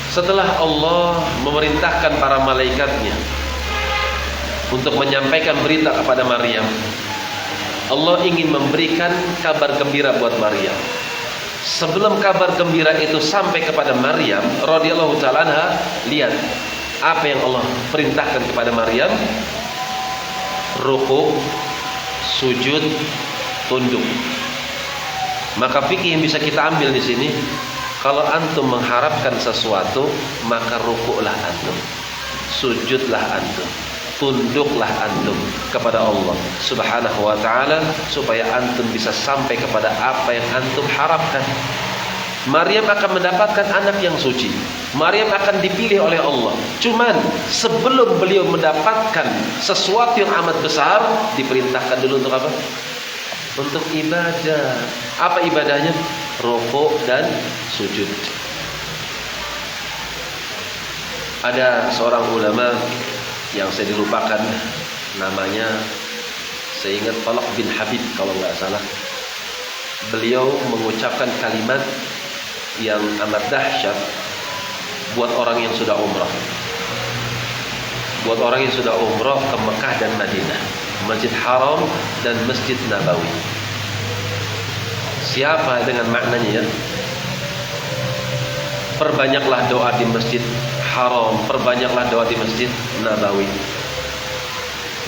Setelah Allah memerintahkan para malaikatnya untuk menyampaikan berita kepada Maryam, Allah ingin memberikan kabar gembira buat Maryam. Sebelum kabar gembira itu sampai kepada Maryam radhiyallahu taala anha, lihat apa yang Allah perintahkan kepada Maryam: rukuk, sujud, tunduk. Maka fikih yang bisa kita ambil di sini, kalau antum mengharapkan sesuatu, maka rukuklah antum, sujudlah antum, tunduklah antum kepada Allah Subhanahu wa taala supaya antum bisa sampai kepada apa yang antum harapkan. Maryam akan mendapatkan anak yang suci. Maryam akan dipilih oleh Allah. Cuman sebelum beliau mendapatkan sesuatu yang amat besar, diperintahkan dulu untuk apa? Untuk ibadah. Apa ibadahnya? Rukuk dan sujud. Ada seorang ulama yang saya dilupakan namanya, saya ingat Talq bin Habib kalau nggak salah. Beliau mengucapkan kalimat yang amat dahsyat buat orang yang sudah umrah. Buat orang yang sudah umrah ke Mekah dan Madinah, Masjid Haram dan Masjid Nabawi. Siapa dengan maknanya ya? Perbanyaklah doa di Masjid Haram, perbanyaklah doa di Masjid Nabawi.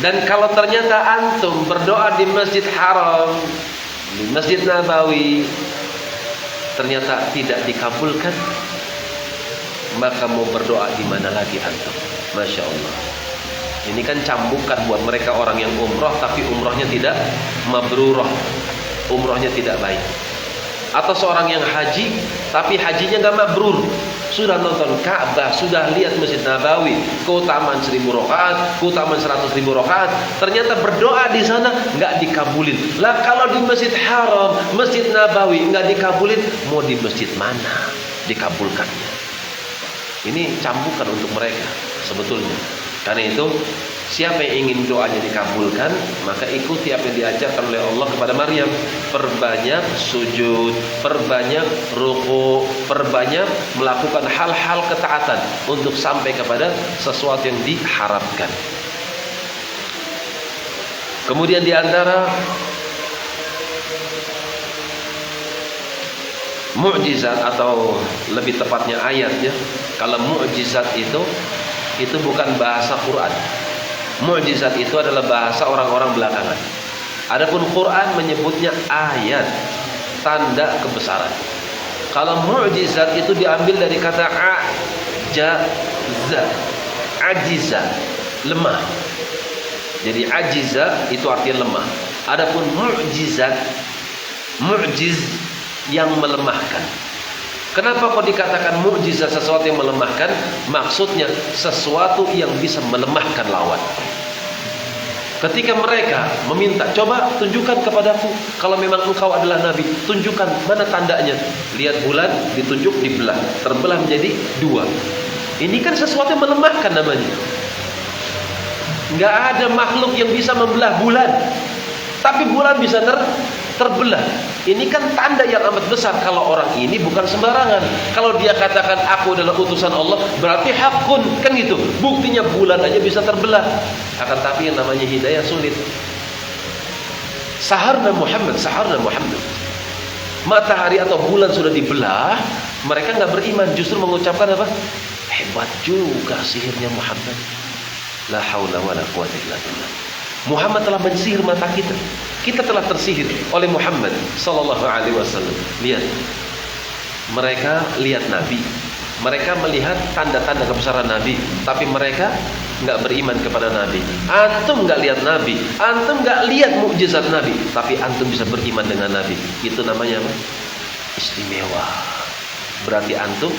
Dan kalau ternyata antum berdoa di Masjid Haram, di Masjid Nabawi, ternyata tidak dikabulkan, maka mau berdoa di mana lagi antum? Masya Allah. Ini kan cambukan buat mereka orang yang umroh tapi umrohnya tidak mabrurah, umrohnya tidak baik. Atau seorang yang haji tapi hajinya gak mabrur, sudah nonton Ka'bah, sudah lihat Masjid Nabawi, keutamaan 1000 rakaat, keutamaan 100.000 rakaat, ternyata berdoa di sana nggak dikabulin. Lah kalau di Masjid Haram, Masjid Nabawi nggak dikabulin, mau di masjid mana dikabulkannya? Ini cambukan untuk mereka sebetulnya. Karena itu, siapa yang ingin doanya dikabulkan, maka ikuti apa yang diajarkan oleh Allah kepada Maryam. Perbanyak sujud, perbanyak ruku, perbanyak melakukan hal-hal ketaatan untuk sampai kepada sesuatu yang diharapkan. Kemudian di antara mukjizat, atau lebih tepatnya ayat ya. Kalau mukjizat itu bukan bahasa Quran. Mukjizat itu adalah bahasa orang-orang belakangan. Adapun Quran menyebutnya ayat, tanda kebesaran. Kalau mukjizat itu diambil dari kata ajaza, ajiza, lemah. Jadi ajiza itu artinya lemah. Adapun mukjizat, mukjiz yang melemahkan. Kenapa kok dikatakan mukjizat sesuatu yang melemahkan? Maksudnya sesuatu yang bisa melemahkan lawan. Ketika mereka meminta, coba tunjukkan kepadaku kalau memang engkau adalah nabi, tunjukkan mana tandanya. Lihat bulan, ditunjuk, dibelah, terbelah menjadi 2. Ini kan sesuatu yang melemahkan namanya. Nggak ada makhluk yang bisa membelah bulan, tapi bulan bisa terbelah. Ini kan tanda yang amat besar kalau orang ini bukan sembarangan. Kalau dia katakan aku adalah utusan Allah, berarti hakun, kan gitu. Buktinya bulan aja bisa terbelah. Akan tapi yang namanya hidayah sulit. Saharna Muhammad, saharna Muhammad. Matahari atau bulan sudah dibelah, mereka nggak beriman, justru mengucapkan apa? Hebat juga sihirnya Muhammad. La haula wala quwwata illa billah. Muhammad telah mensihir mata kita. Kita telah tersihir oleh Muhammad sallallahu alaihi wasallam. Lihat. Mereka lihat Nabi. Mereka melihat tanda-tanda kebesaran Nabi, tapi mereka enggak beriman kepada Nabi. Antum enggak lihat Nabi, antum enggak lihat mukjizat Nabi, tapi antum bisa beriman dengan Nabi. Itu namanya apa? Istimewa. Berarti antum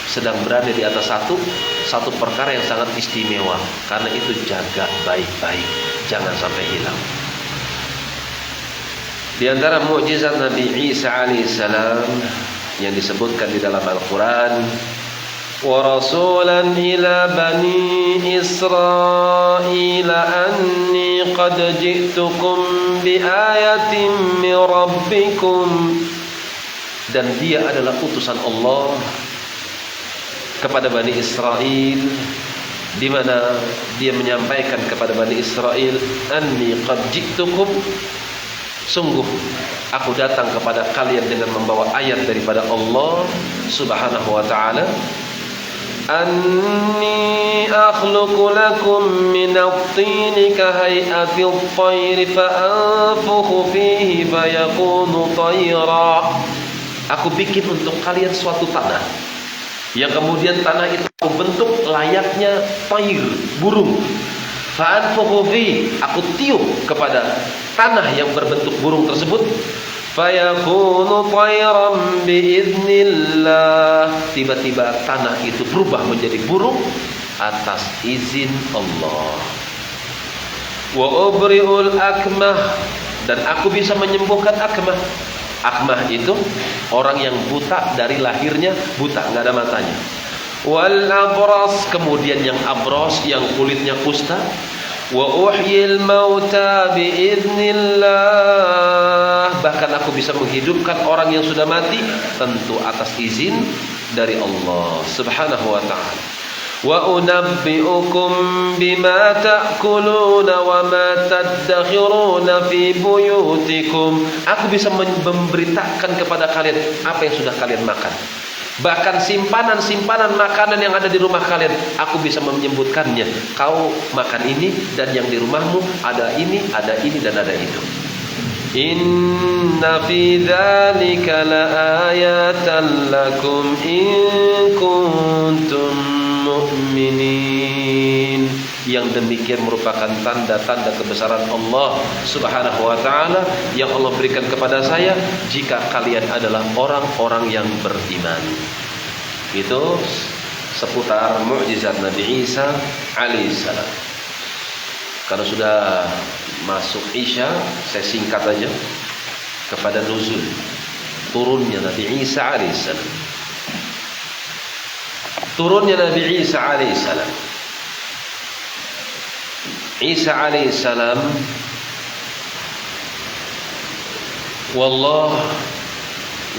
sedang berada di atas satu perkara yang sangat istimewa. Karena itu jaga baik-baik, jangan sampai hilang. Di antara mukjizat Nabi Isa alaihissalam yang disebutkan di dalam Al-Quran, wa rasulan ila bani Israil anni qad ji'tukum bi ayatin min rabbikum, dan dia adalah utusan Allah kepada Bani Israel, di mana dia menyampaikan kepada Bani Israel, anni qad ji'tukum, sungguh aku datang kepada kalian dengan membawa ayat daripada Allah Subhanahu wa ta'ala. Anni akhluqu lakum min at-tini ka hay'ati at-tayri fa anfukhu fihi fayakunu tayra. Aku bikin untuk kalian suatu tanah yang kemudian tanah itu bentuk layaknya tayr, burung. Fa'anfukhu fi, aku tiup kepada tanah yang berbentuk burung tersebut, fayakunu tayran biiznillah, tiba-tiba tanah itu berubah menjadi burung atas izin Allah. Wa ubri'ul akmah, dan aku bisa menyembuhkan akmah. Akmah itu orang yang buta dari lahirnya, buta, nggak ada matanya. Wal abras, kemudian yang abros, yang kulitnya kusta. Wa uhyil mauta biiznillah, bahkan aku bisa menghidupkan orang yang sudah mati, tentu atas izin dari Allah Subhanahu wa ta'ala. Wa unabbi'ukum bima ta'kuluna wa ma tadakhiruna fi buyutikum, aku bisa memberitakan kepada kalian apa yang sudah kalian makan. Bahkan simpanan-simpanan makanan yang ada di rumah kalian, aku bisa menyebutkannya. Kau makan ini, dan yang di rumahmu ada ini, dan ada itu. Inna fi dzalika laayatan lakum in kuntum mu'minin. Yang demikian merupakan tanda-tanda kebesaran Allah Subhanahu wa ta'ala yang Allah berikan kepada saya jika kalian adalah orang-orang yang beriman. Itu seputar mukjizat Nabi Isa alaihissalam. Kalau sudah masuk Isya, saya singkat aja kepada nuzul turunnya Nabi Isa alaihissalam. Turunnya Nabi Isa alaihissalam. Isa alaihissalam, wallah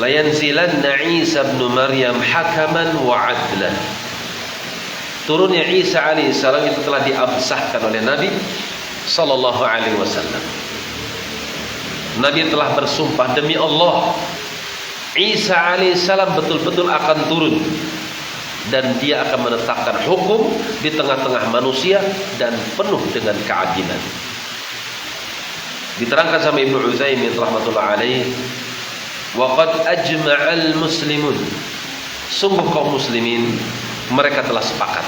la yanzilanna Isa ibn Maryam hakaman wa adlan. Turunnya Isa alaihissalam itu telah diabsahkan oleh Nabi sallallahu alaihi wasallam. Nabi telah bersumpah, demi Allah, Isa alaihissalam betul-betul akan turun dan dia akan menetapkan hukum di tengah-tengah manusia dan penuh dengan keadilan. Diterangkan sama Ibnu Utsaimin rahmatullah alaih, waqad ajma'al muslimun, sungguh kaum muslimin mereka telah sepakat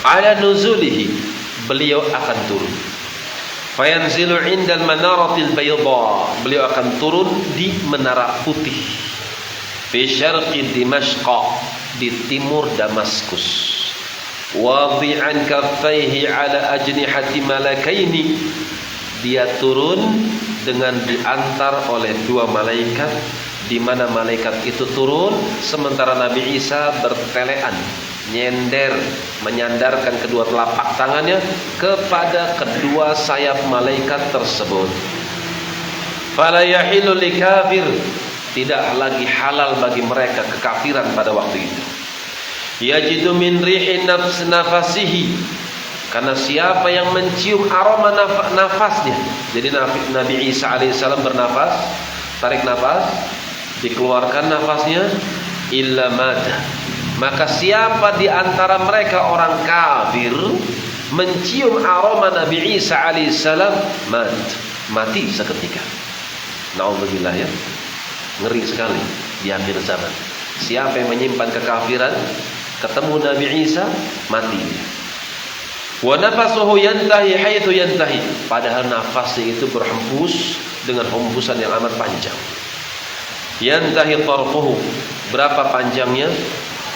ala nuzulihi, beliau akan turun. Fayanzilu indal manaratil bayda, beliau akan turun di menara putih, fi syarqi Dimashq, di timur Damaskus. Wadi'an kaffaihi ala ajnihati malakaini, dia turun dengan diantar oleh dua malaikat, di mana malaikat itu turun sementara Nabi Isa bertelean, nyender, menyandarkan kedua telapak tangannya kepada kedua sayap malaikat tersebut. Fala yahilu likafir, tidak lagi halal bagi mereka kekafiran pada waktu itu. Yajidu min rihin nafasihi, karena siapa yang mencium aroma nafasnya. Jadi Nabi Isa alaihissalam bernafas, tarik nafas, dikeluarkan nafasnya, illa mata, maka siapa di antara mereka orang kafir mencium aroma Nabi Isa alaihissalam, mati seketika. Na'udzubillah ya. Ngeri sekali di akhir zaman. Siapa yang menyimpan kekafiran, ketemu Nabi Isa, mati dia. Wa nafasuhu yantahi haitsu yantahi, padahal nafasnya itu berhembus dengan hembusan yang amat panjang. Yantahi tarfuhu, berapa panjangnya?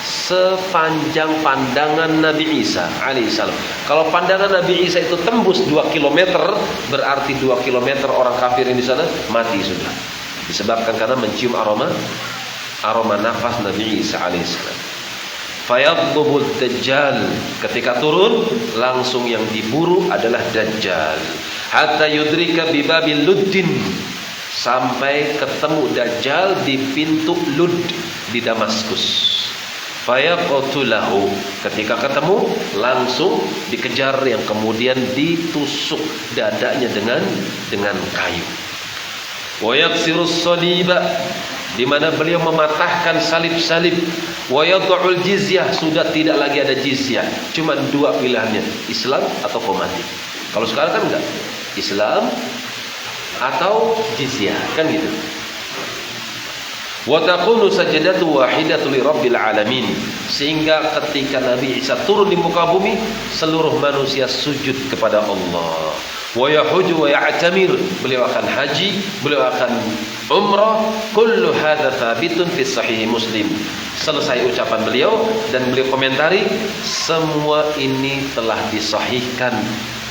Sepanjang pandangan Nabi Isa alaihissalam. Kalau pandangan Nabi Isa itu tembus 2 km, berarti 2 km orang kafir yang di sana mati sudah. Disebabkan karena mencium aroma nafas Nabi Isa alaihissalam. Fayadhubud dajjal, ketika turun langsung yang diburu adalah dajjal. Hatta yudrika bibabil luddin, sampai ketemu dajjal di pintu Lud di Damaskus. Fayaqtulahu, ketika ketemu langsung dikejar, yang kemudian ditusuk dadanya dengan kayu. Wa yaksirus saliba, di mana beliau mematahkan salib-salib. Wa yad'ul jizyah, sudah tidak lagi ada jizyah, cuma dua pilihannya, Islam atau kau mati. Kalau sekarang kan enggak, Islam atau jizyah, kan gitu. Wa taqulu sajdatu wahidatu li rabbil alamin, sehingga ketika Nabi Isa turun di muka bumi, seluruh manusia sujud kepada Allah. Wa yahuju wa ya'tamir, beliau akan haji, beliau akan umrah. Kullu hadza thabitun fi sahih Muslim. Selesai ucapan beliau dan beliau komentari, semua ini telah disahihkan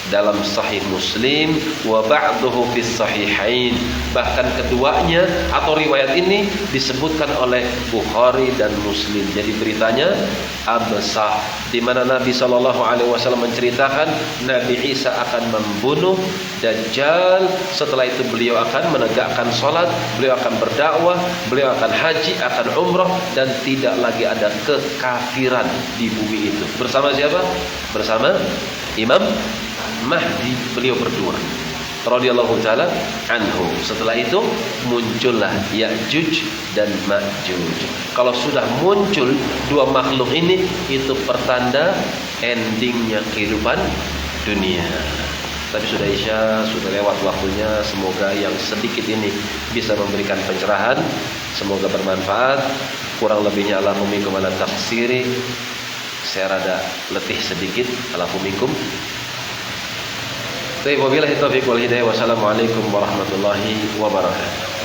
dalam Sahih Muslim, wa ba'duhu fis sahihain, bahkan keduanya atau riwayat ini disebutkan oleh Bukhari dan Muslim. Jadi beritanya absah, di mana Nabi SAW menceritakan Nabi Isa akan membunuh Dajjal. Setelah itu beliau akan menegakkan salat, beliau akan berdakwah, beliau akan haji, akan umrah, dan tidak lagi ada kekafiran di bumi itu. Bersama siapa? Bersama Imam Mahdi, beliau berdua radhiyallahu taala anhu. Setelah itu muncullah Ya'juj dan Ma'juj. Kalau sudah muncul dua makhluk ini, itu pertanda endingnya kehidupan dunia. Tapi sudah Isya, sudah lewat waktunya. Semoga yang sedikit ini bisa memberikan pencerahan, semoga bermanfaat. Kurang lebihnya Allahu minkum ala taqsiri, saya rada letih sedikit, Allahu minkum. Wabillahi taufiq wal hidayah. Wassalamualaikum warahmatullahi wabarakatuh.